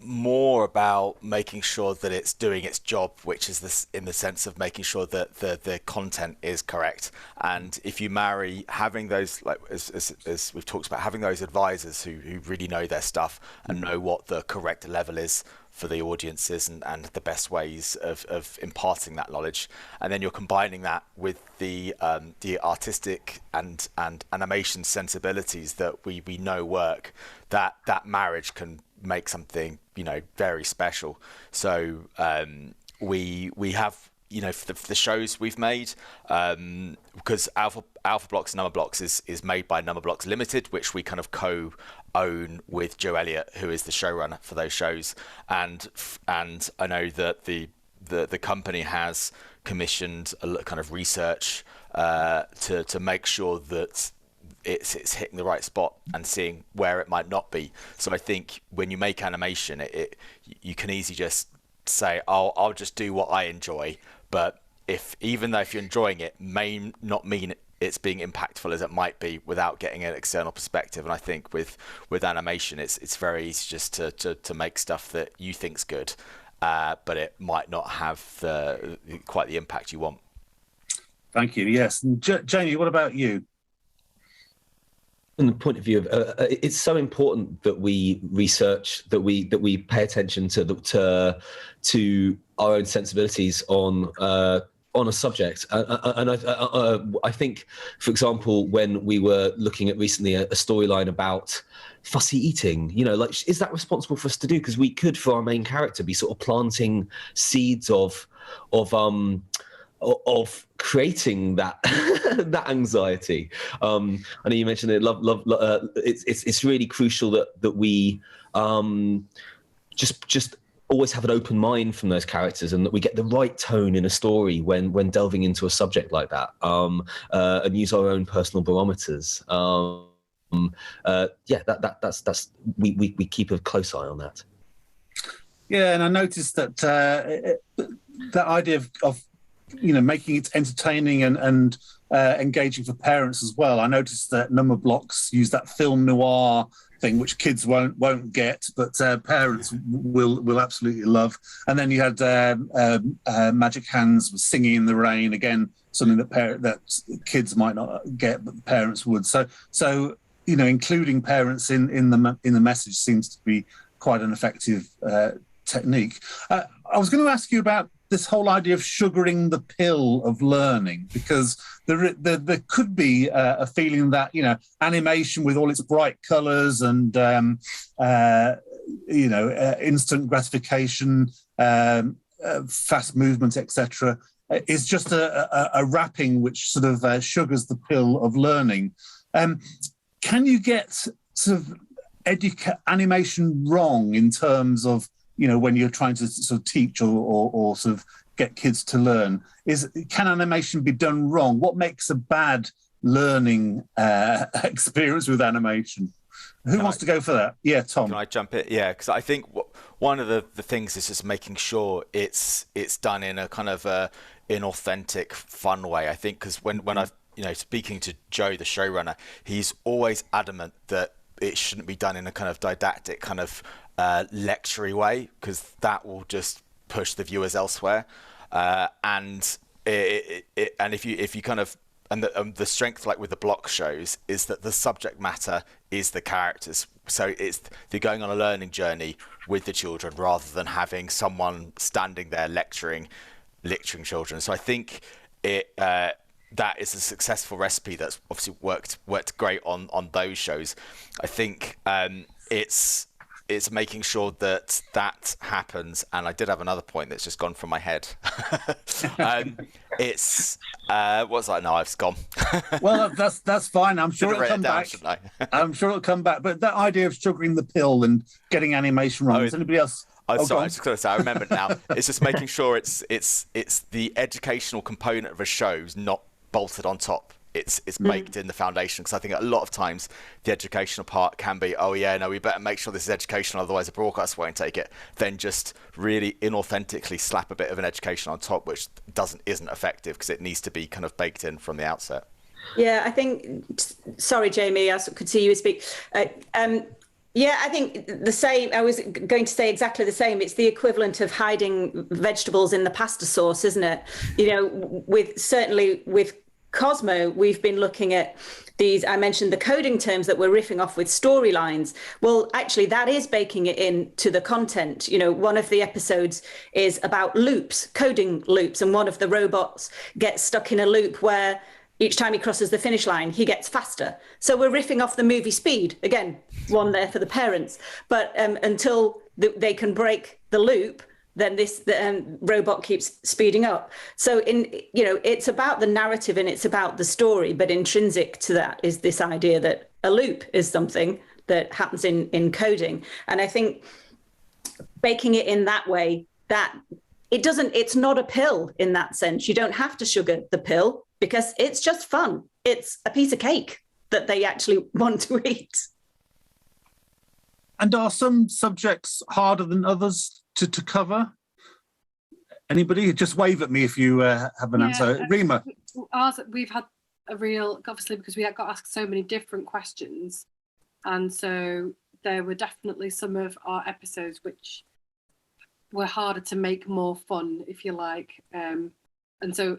more about making sure that it's doing its job, which is this in the sense of making sure that the content is correct. And if you marry having those, like as we've talked about, having those advisors who really know their stuff and know what the correct level is for the audiences and the best ways of imparting that knowledge, and then you're combining that with the artistic and animation sensibilities that we know work, that marriage can make something very special. So we have for the shows we've made, because Alpha Blocks Number Blocks is made by Number Blocks Limited, which we kind of co-own with Joe Elliott, who is the showrunner for those shows, and I know that the company has commissioned a kind of research to make sure that it's hitting the right spot and seeing where it might not be. So I think when you make animation, you can easily just say, I'll just do what I enjoy. But even though if you're enjoying it, may not mean it's being impactful as it might be without getting an external perspective. And I think with animation, it's very easy just to make stuff that you think's good, but it might not have quite the impact you want. Thank you. Yes. Jamie, what about you? From the point of view of it's so important that we research, that we pay attention to our own sensibilities on a subject, and I think, for example, when we were looking at recently a storyline about fussy eating, is that responsible for us to do? Because we could, for our main character, be sort of planting seeds of creating that that anxiety. I know you mentioned it. It's really crucial that we just always have an open mind from those characters, and that we get the right tone in a story when delving into a subject like that, and use our own personal barometers. That's we keep a close eye on that. Yeah, and I noticed that that idea of making it entertaining and engaging for parents as well. I noticed that Number Blocks use that film noir thing, which kids won't get, but parents will absolutely love. And then you had Magic Hands with Singing in the Rain, again something that kids might not get, but parents would. So including parents in the message seems to be quite an effective technique. I was going to ask you about this whole idea of sugaring the pill of learning, because there could be a feeling that animation with all its bright colours and instant gratification, fast movement, etc., is just a wrapping which sort of sugars the pill of learning. Can you get sort of animation wrong in terms of when you're trying to sort of teach or sort of get kids to learn? Can animation be done wrong? What makes a bad learning experience with animation? Who wants to go for that? Yeah, Tom. Can I jump in? Yeah, because I think one of the things is just making sure it's done in a kind of inauthentic, fun way. I think because when I've speaking to Joe, the showrunner, he's always adamant that it shouldn't be done in a kind of didactic kind of lectury way, because that will just push the viewers elsewhere. And if you kind of the strength, like with the block shows, is that the subject matter is the characters. So they're going on a learning journey with the children rather than having someone standing there lecturing children. So I think that is a successful recipe that's obviously worked great on those shows. I think it's making sure that happens. And I did have another point that's just gone from my head. It's what's that? No, it's gone. Well, that's fine. I'm sure it'll come down, back. I'm sure it'll come back. But that idea of sugaring the pill and getting animation wrong, is anybody else? Oh, sorry, I was just going to say, I remember it now. It's just making sure it's the educational component of a show's not bolted on top. It's baked in the foundation, because I think a lot of times the educational part can be, oh yeah, no, we better make sure this is educational, otherwise the broadcast won't take it. Then just really inauthentically slap a bit of an education on top, which isn't effective, because it needs to be kind of baked in from the outset. Yeah, I think. Sorry, Jamie, I could see you speak. Yeah, I think the same. I was going to say exactly the same. It's the equivalent of hiding vegetables in the pasta sauce, isn't it? You know, certainly with Cosmo, we've been looking at these. I mentioned the coding terms that we're riffing off with storylines. Well, actually, that is baking it into the content. You know, one of the episodes is about loops, coding loops, and one of the robots gets stuck in a loop where each time he crosses the finish line, he gets faster. So we're riffing off the movie Speed. Again, one there for the parents. But until they can break the loop, then the robot keeps speeding up. So it's about the narrative and it's about the story, but intrinsic to that is this idea that a loop is something that happens in coding. And I think baking it in that way, that it's not a pill in that sense. You don't have to sugar the pill, because it's just fun. It's a piece of cake that they actually want to eat. And are some subjects harder than others to cover? Anybody? Just wave at me if you have an answer. Rima? We've had a real, obviously, because we got asked so many different questions. And so there were definitely some of our episodes which were harder to make more fun, if you like. And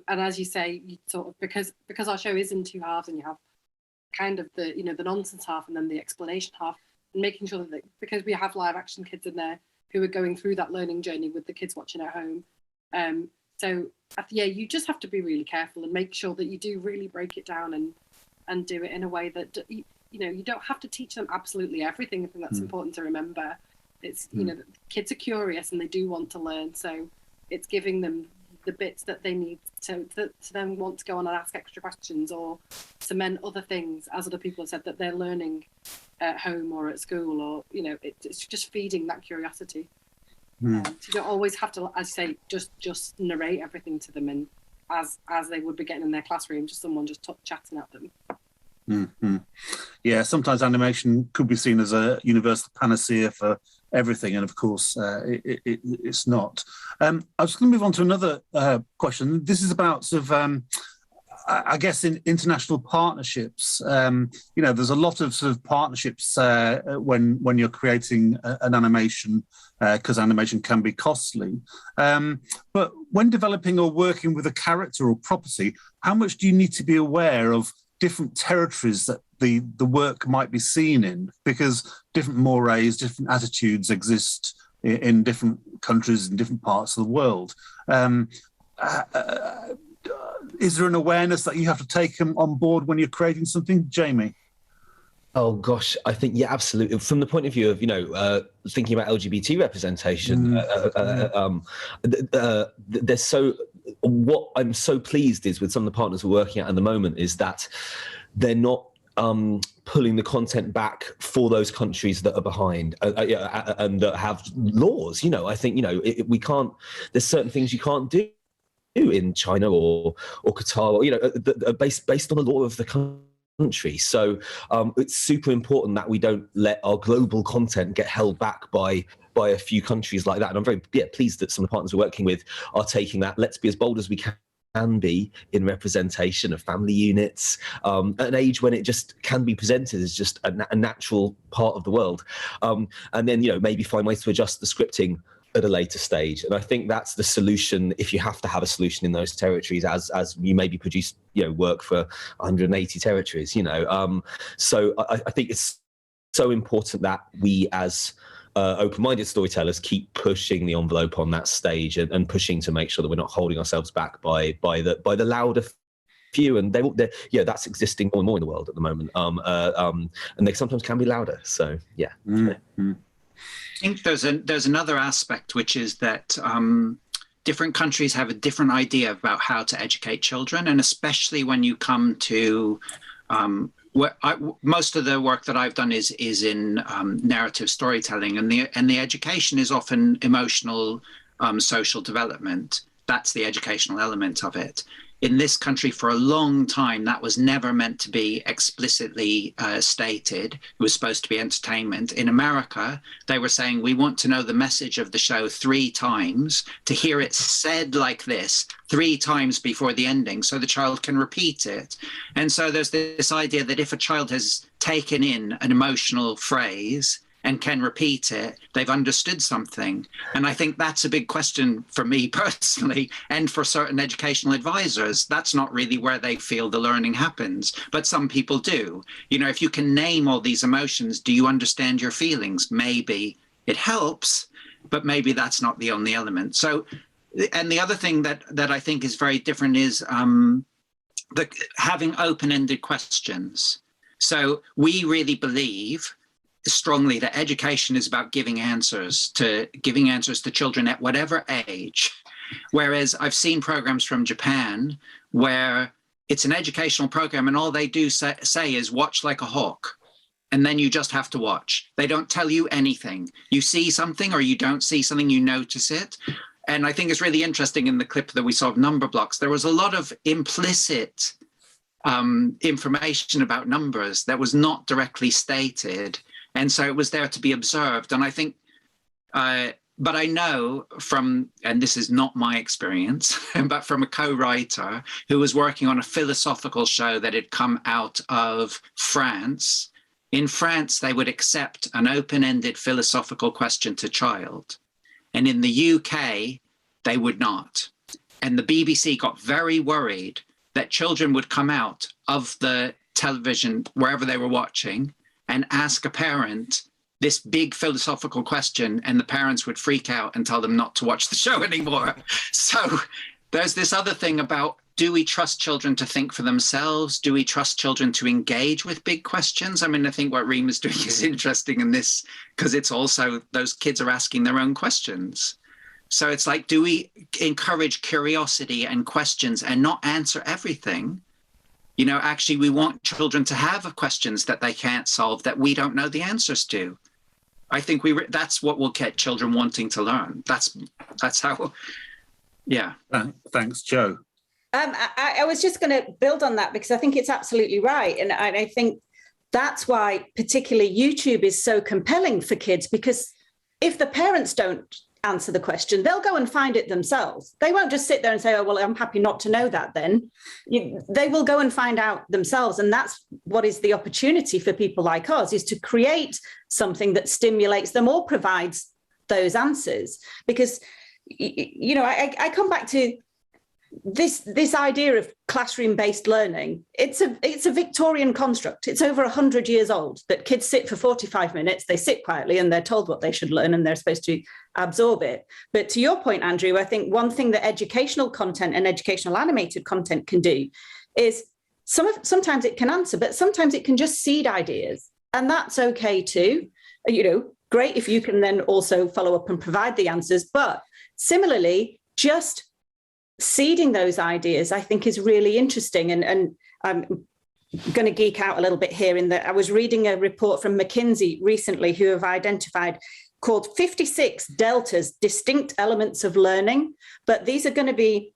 as you say, you sort of, because our show is in two halves, and you have kind of the nonsense half and then the explanation half, and making sure that because we have live action kids in there who are going through that learning journey with the kids watching at home. You just have to be really careful and make sure that you do really break it down and do it in a way that you don't have to teach them absolutely everything. I think that's important to remember. It's the kids are curious and they do want to learn, so it's giving them the bits that they need to then want to go on and ask extra questions or cement other things, as other people have said, that they're learning at home or at school, or it's just feeding that curiosity. So you don't always have to, as you say, just narrate everything to them, and as they would be getting in their classroom, just someone just chatting at them. Mm-hmm. Yeah, sometimes animation could be seen as a universal panacea for everything, and of course it's not. I was going to move on to another question. This is about sort of I guess in international partnerships. There's a lot of sort of partnerships when you're creating an animation, because animation can be costly. But when developing or working with a character or property, how much do you need to be aware of different territories that the work might be seen in? Because different mores, different attitudes exist in different countries in different parts of the world. Is there an awareness that you have to take on board when you're creating something, Jamie? Oh gosh, I think absolutely. From the point of view of thinking about LGBT representation, what I'm so pleased is with some of the partners we're working at the moment is that they're not pulling the content back for those countries that are behind and that have laws. I think we can't. There's certain things you can't do in China or Qatar, or based on the law of the country. So it's super important that we don't let our global content get held back by a few countries like that. And I'm very pleased that some of the partners we're working with are taking that. Let's be as bold as we can be in representation of family units at an age when it just can be presented as just a natural part of the world. And then maybe find ways to adjust the scripting at a later stage. And I think that's the solution, if you have to have a solution in those territories, as you maybe produce work for 180 territories. So I think it's so important that we as open-minded storytellers keep pushing the envelope on that stage and pushing to make sure that we're not holding ourselves back by the louder few, and that's existing more and more in the world at the moment, and they sometimes can be louder. So I think there's another aspect, which is that different countries have a different idea about how to educate children, and especially when you come to most of the work that I've done is in narrative storytelling, and the education is often emotional, social development. That's the educational element of it. In this country, for a long time, that was never meant to be explicitly stated. It was supposed to be entertainment. In America, they were saying, we want to know the message of the show 3 times, to hear it said like this 3 times before the ending, so the child can repeat it. And so there's this idea that if a child has taken in an emotional phrase and can repeat it, they've understood something. And I think that's a big question for me personally, and for certain educational advisors. That's not really where they feel the learning happens, but some people do. You know, if you can name all these emotions, do you understand your feelings? Maybe it helps, but maybe that's not the only element. So, and the other thing that I think is very different is having open-ended questions. So we really believe strongly that education is about giving answers to children at whatever age. Whereas I've seen programs from Japan where it's an educational program and all they do say is watch like a hawk. And then you just have to watch. They don't tell you anything. You see something or you don't see something, you notice it. And I think it's really interesting in the clip that we saw of number blocks, there was a lot of implicit information about numbers that was not directly stated. And so it was there to be observed. And I think, but I know from, and this is not my experience, but from a co-writer who was working on a philosophical show that had come out of France. In France, they would accept an open-ended philosophical question to child. And in the UK, they would not. And the BBC got very worried that children would come out of the television, wherever they were watching, and ask a parent this big philosophical question, and the parents would freak out and tell them not to watch the show anymore. So there's this other thing about, do we trust children to think for themselves? Do we trust children to engage with big questions? I mean, I think what Rima's doing is interesting in this, because it's also, those kids are asking their own questions. So it's like, do we encourage curiosity and questions and not answer everything? You know, actually, we want children to have questions that they can't solve, that we don't know the answers to. I think that's what will get children wanting to learn. That's how, yeah. Thanks, Joe. I was just going to build on that, because I think it's absolutely right. And I think that's why particularly YouTube is so compelling for kids, because if the parents don't answer the question, they'll go and find it themselves. They won't just sit there and say, oh, well, I'm happy not to know that then. They will go and find out themselves. And that's what is the opportunity for people like us, is to create something that stimulates them or provides those answers. Because, you know, I come back to this idea of classroom-based learning. It's a Victorian construct. It's over 100 years old, that kids sit for 45 minutes, they sit quietly and they're told what they should learn and they're supposed to absorb it. But to your point, Andrew, I think one thing that educational content and educational animated content can do is sometimes it can answer, but sometimes it can just seed ideas. And that's okay too. You know, great if you can then also follow up and provide the answers. But similarly, just seeding those ideas, I think, is really interesting. And I'm going to geek out a little bit here in that I was reading a report from McKinsey recently, who have identified called 56 deltas, distinct elements of learning. But these are going to be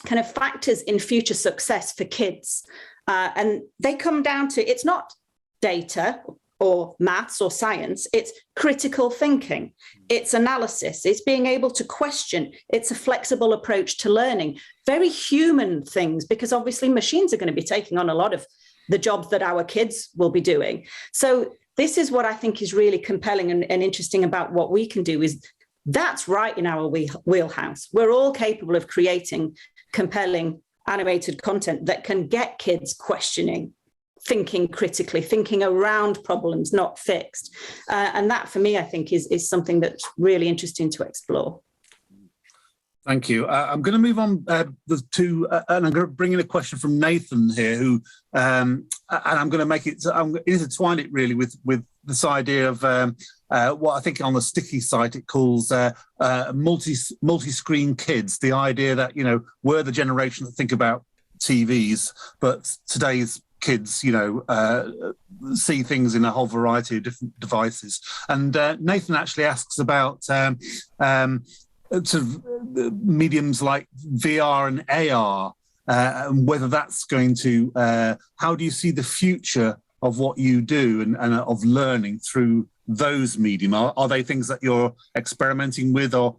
kind of factors in future success for kids. And they come down to, it's not data or maths or science, it's critical thinking, it's analysis, it's being able to question, it's a flexible approach to learning, very human things, because obviously machines are going to be taking on a lot of the jobs that our kids will be doing. So this is what I think is really compelling and interesting about what we can do, is that's right in our wheelhouse. We're all capable of creating compelling animated content that can get kids questioning, thinking critically, thinking around problems, not fixed. And that, for me, I think is something that's really interesting to explore. Thank you. I'm going to move on to, and I'm going to bring in a question from Nathan here, who, and I'm going to make it, I'm going to intertwine it really with this idea of what I think on the Sutikki site it calls multi-screen kids. The idea that, we're the generation that think about TVs, but today's kids, see things in a whole variety of different devices. And Nathan actually asks about sort of mediums like VR and AR, and whether that's going to, how do you see the future of what you do and of learning through those medium? Are they things that you're experimenting with, or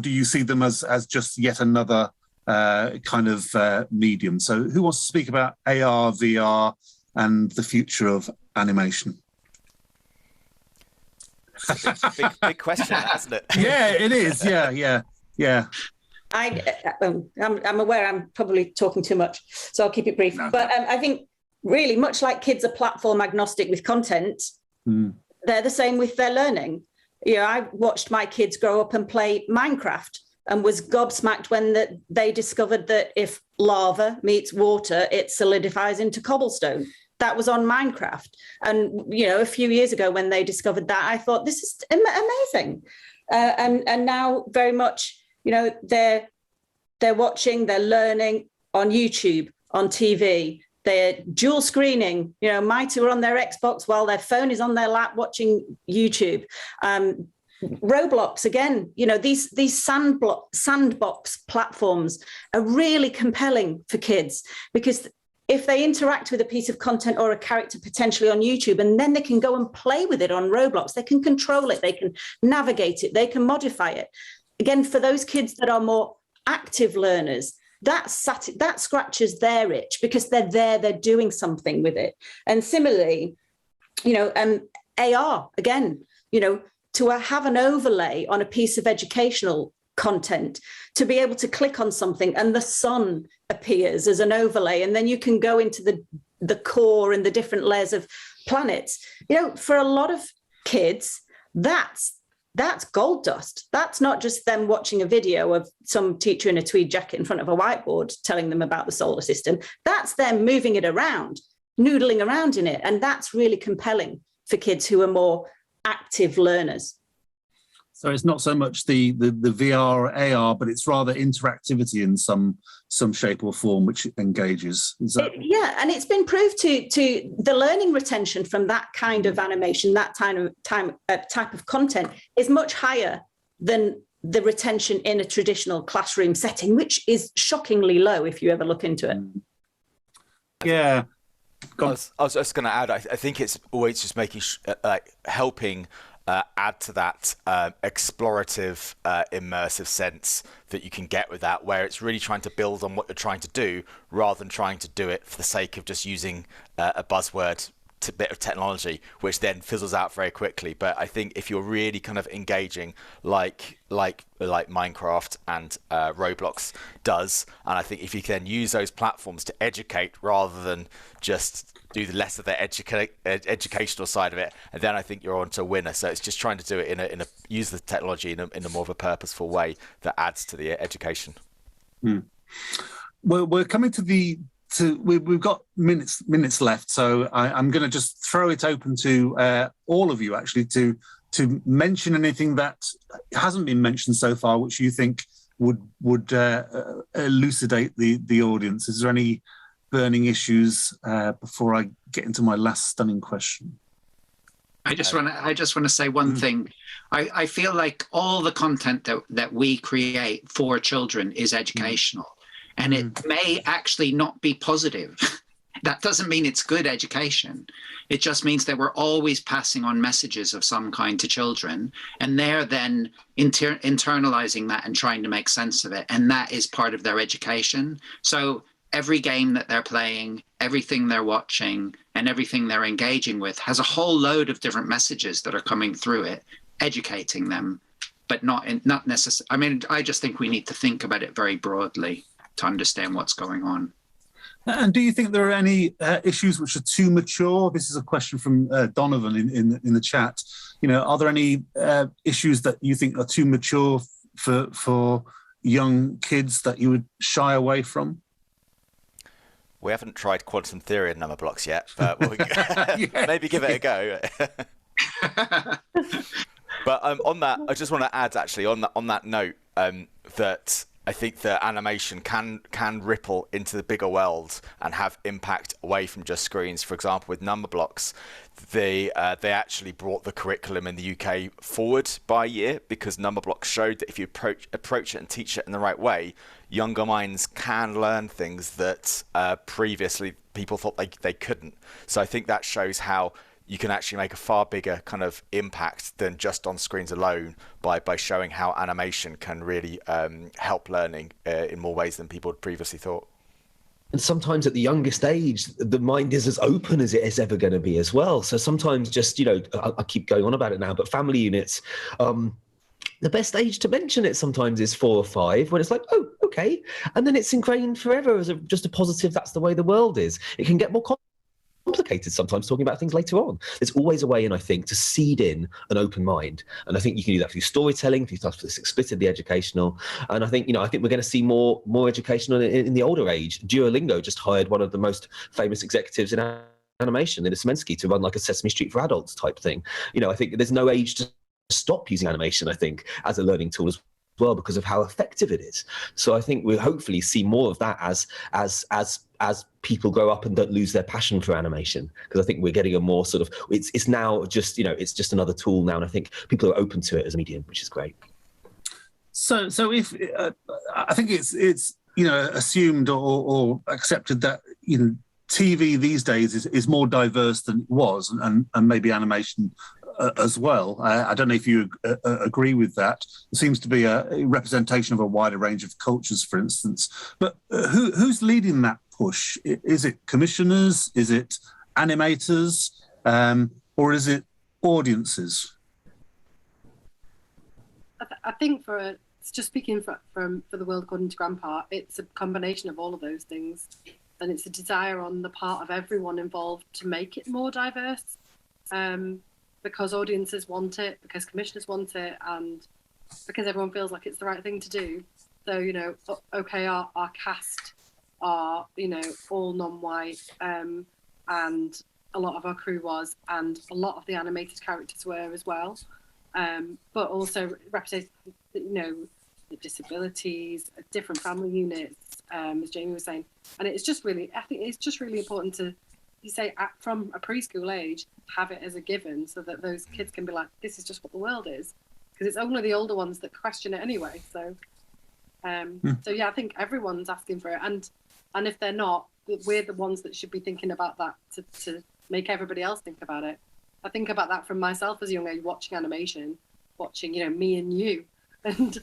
do you see them as just yet another kind of medium? So who wants to speak about AR, VR, and the future of animation? Big question, isn't it? Yeah, it is. Yeah. I'm aware I'm probably talking too much, so I'll keep it brief. But I think really much like kids are platform agnostic with content, they're the same with their learning. I watched my kids grow up and play Minecraft and was gobsmacked when they discovered that if lava meets water, it solidifies into cobblestone. That was on Minecraft. And, a few years ago when they discovered that, I thought, this is amazing. And now very much, they're watching, they're learning on YouTube, on TV. They're dual screening, my two are on their Xbox while their phone is on their lap watching YouTube. Roblox, again, these sandbox platforms are really compelling for kids, because if they interact with a piece of content or a character potentially on YouTube, and then they can go and play with it on Roblox, they can control it, they can navigate it, they can modify it. Again, for those kids that are more active learners, that scratches their itch, because they're there, they're doing something with it. And similarly, AR, again, to have an overlay on a piece of educational content, to be able to click on something and the sun appears as an overlay, and then you can go into the core and the different layers of planets. For a lot of kids, that's gold dust. That's not just them watching a video of some teacher in a tweed jacket in front of a whiteboard telling them about the solar system. That's them moving it around, noodling around in it. And that's really compelling for kids who are more active learners. So it's not so much the VR or AR, but it's rather interactivity in some shape or form which engages. Is that... and it's been proved to the learning retention from that kind of animation, that type of content is much higher than the retention in a traditional classroom setting, which is shockingly low if you ever look into it. Yeah. I was just going to add, I think it's always just making helping add to that explorative, immersive sense that you can get with that, where it's really trying to build on what you're trying to do rather than trying to do it for the sake of just using a buzzword bit of technology, which then fizzles out very quickly. But I think if you're really kind of engaging like Minecraft and Roblox does, and I think if you can use those platforms to educate rather than just do the less of the educational side of it, and then I think you're on to a winner. So it's just trying to do it in a use the technology in a more of a purposeful way that adds to the education. Well, we're coming to we've got minutes left, so I'm going to just throw it open to all of you actually to mention anything that hasn't been mentioned so far, which you think would elucidate the audience. Is there any burning issues before I get into my last stunning question? I just want to say one thing. I feel like all the content that we create for children is educational. And it may actually not be positive. That doesn't mean it's good education. It just means that we're always passing on messages of some kind to children, and they're then internalizing that and trying to make sense of it. And that is part of their education. So every game that they're playing, everything they're watching, and everything they're engaging with has a whole load of different messages that are coming through it, educating them, but not necessarily. I mean, I just think we need to think about it very broadly to understand what's going on. And do you think there are any issues which are too mature? This is a question from Donovan in the chat. Are there any issues that you think are too mature for young kids that you would shy away from? We haven't tried quantum theory in number blocks yet, but we'll maybe give it a go. But on that, I just want to add actually on that note that I think that animation can ripple into the bigger world and have impact away from just screens. For example, with number blocks, they actually brought the curriculum in the UK forward by a year, because number blocks showed that if you approach it and teach it in the right way, younger minds can learn things that previously people thought they couldn't. So I think that shows how you can actually make a far bigger kind of impact than just on screens alone by showing how animation can really help learning in more ways than people had previously thought. And sometimes at the youngest age, the mind is as open as it is ever going to be as well. So sometimes just, I keep going on about it now, but family units, the best age to mention it sometimes is 4 or 5, when it's like, oh, okay. And then it's ingrained forever as just a positive, that's the way the world is. It can get more complicated sometimes talking about things later on. There's always a way in, I think, to seed in an open mind, and I think you can do that through storytelling, through stuff that's explicitly educational. And I think we're going to see more educational in the older age. Duolingo just hired one of the most famous executives in animation, Linda Semensky, to run like a Sesame Street for adults type thing. I think there's no age to stop using animation, I think, as a learning tool as well, because of how effective it is. So I think we'll hopefully see more of that as people grow up and don't lose their passion for animation, because I think we're getting a more sort of, it's now just, it's just another tool now, and I think people are open to it as a medium, which is great. So if I think it's assumed or accepted that TV these days is more diverse than it was, and maybe animation as well. I don't know if you agree with that. There seems to be a representation of a wider range of cultures, for instance. But who's leading that push? Is it commissioners? Is it animators? Or is it audiences? I think just speaking for the world according to Grandpa, it's a combination of all of those things. And it's a desire on the part of everyone involved to make it more diverse. Because audiences want it, because commissioners want it, and because everyone feels like it's the right thing to do. So, okay, our cast are, all non-white, and a lot of our crew was, and a lot of the animated characters were as well. But also represent, the disabilities, different family units, as Jamie was saying. And I think it's just really important to, from a preschool age, have it as a given, so that those kids can be like, this is just what the world is, because it's only the older ones that question it anyway. So I think everyone's asking for it, and if they're not, we're the ones that should be thinking about that to make everybody else think about it. I think about that from myself as a young age, watching animation, watching Me and You, and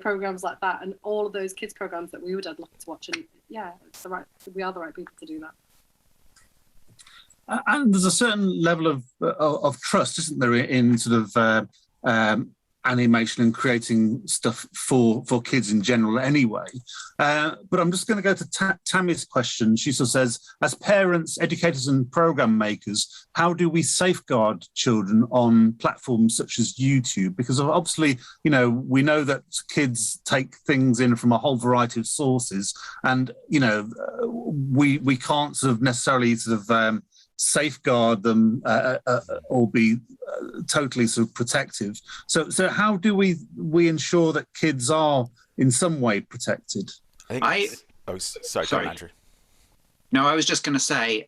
programs like that, and all of those kids programs that we would have loved to watch. And we are the right people to do that. And there's a certain level of trust, isn't there, in sort of animation and creating stuff for kids in general anyway. But I'm just going to go to Tammy's question. She sort of says, as parents, educators and program makers, how do we safeguard children on platforms such as YouTube? Because obviously, we know that kids take things in from a whole variety of sources, and, we can't sort of necessarily sort of safeguard them or be totally sort of protective. So how do we ensure that kids are in some way protected? Sorry, Andrew. No, I was just going to say,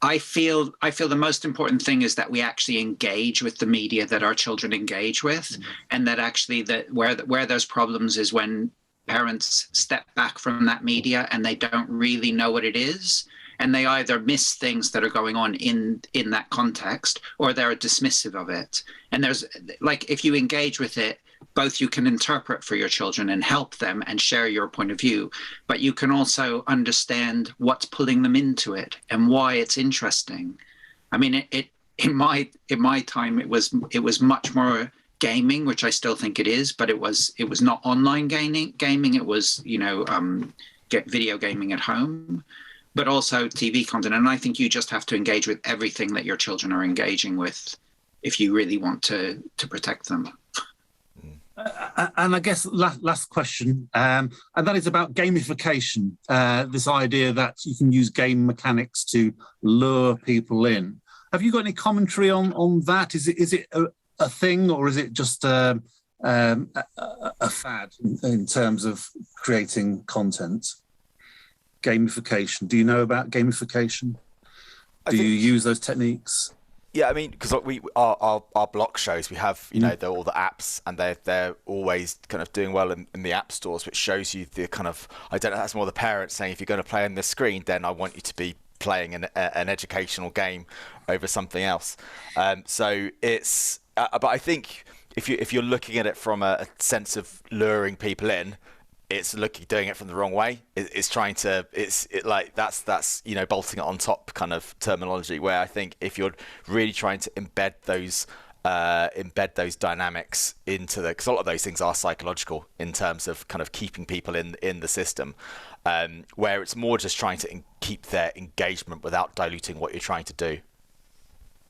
I feel the most important thing is that we actually engage with the media that our children engage with, and that actually where there's problems is when parents step back from that media and they don't really know what it is. And they either miss things that are going on in that context, or they're dismissive of it. And there's, if you engage with it, both you can interpret for your children and help them and share your point of view, but you can also understand what's pulling them into it and why it's interesting. In my time, it was much more gaming, which I still think it is, but it was not online gaming. It was, video gaming at home, but also TV content. And I think you just have to engage with everything that your children are engaging with if you really want to protect them. And I guess last question, and that is about gamification, this idea that you can use game mechanics to lure people in. have you got any commentary on that? Is it a thing, or is it just a fad in terms of creating content? Gamification. Do you know about gamification? Do you use those techniques? Yeah, I mean, because our block shows, we have all the apps, and they're always kind of doing well in the app stores, which shows you the kind of, I don't know, that's more the parents saying, if you're going to play on the screen, then I want you to be playing an educational game over something else. So it's, but I think if you're looking at it from a sense of luring people in, it's doing it from the wrong way. It's trying to, that's bolting it on top kind of terminology, where I think if you're really trying to embed those dynamics into because a lot of those things are psychological in terms of kind of keeping people in the system, where it's more just trying to keep their engagement without diluting what you're trying to do.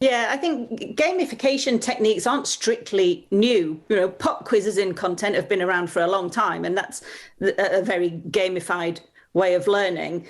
Yeah, I think gamification techniques aren't strictly new. Pop quizzes in content have been around for a long time, and that's a very gamified way of learning.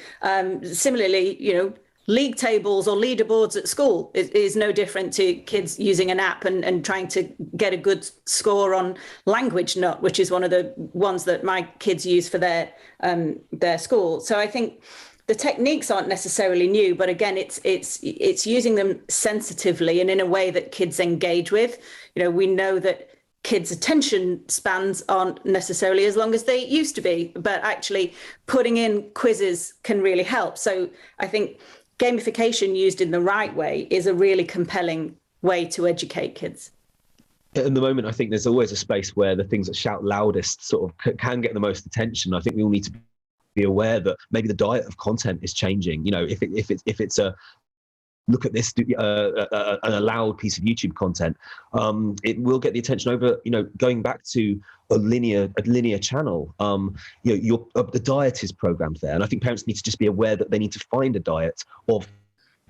Similarly, league tables or leaderboards at school is no different to kids using an app and trying to get a good score on Language Nut, which is one of the ones that my kids use for their school. So I think the techniques aren't necessarily new, but again, it's using them sensitively and in a way that kids engage with. We know that kids' attention spans aren't necessarily as long as they used to be, but actually putting in quizzes can really help. So I think gamification used in the right way is a really compelling way to educate kids. In the moment, I think there's always a space where the things that shout loudest sort of can get the most attention. I think we all need to be aware that maybe the diet of content is changing. If it's a look at this a loud piece of YouTube content, it will get the attention over going back to a linear channel. The diet is programmed there, and I think parents need to just be aware that they need to find a diet of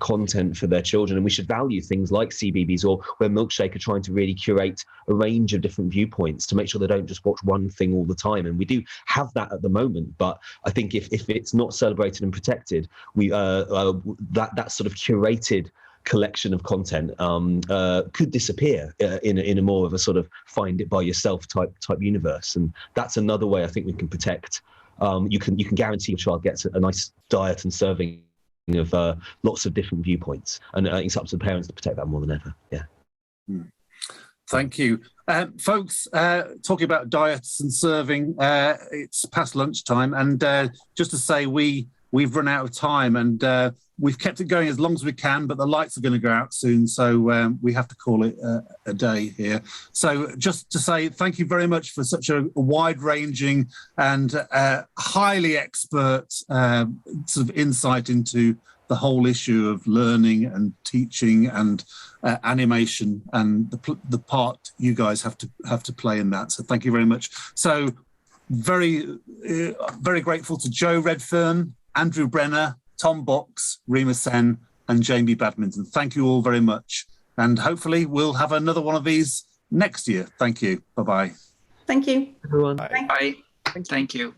content for their children, and we should value things like Cbeebies or where Milkshake are trying to really curate a range of different viewpoints to make sure they don't just watch one thing all the time. And we do have that at the moment, but I think if it's not celebrated and protected, we that sort of curated collection of content could disappear in a more of a sort of find it by yourself type universe. And that's another way I think we can protect. You can guarantee your child gets a nice diet and serving of lots of different viewpoints, and it's up to the parents to protect that more than ever. Yeah. Thank you. Folks, talking about diets and serving, it's past lunchtime, and just to say we've run out of time, and we've kept it going as long as we can, but the lights are going to go out soon, so we have to call it a day here. So just to say thank you very much for such a wide-ranging and highly expert sort of insight into the whole issue of learning and teaching and animation, and the part you guys have to play in that. So thank you very much. So very grateful to Joe Redfern, Andrew Brenner, Tom Box, Rima Sen, and Jamie Badminton. Thank you all very much. And hopefully we'll have another one of these next year. Thank you. Bye-bye. Thank you. Everyone. Bye. Thank you.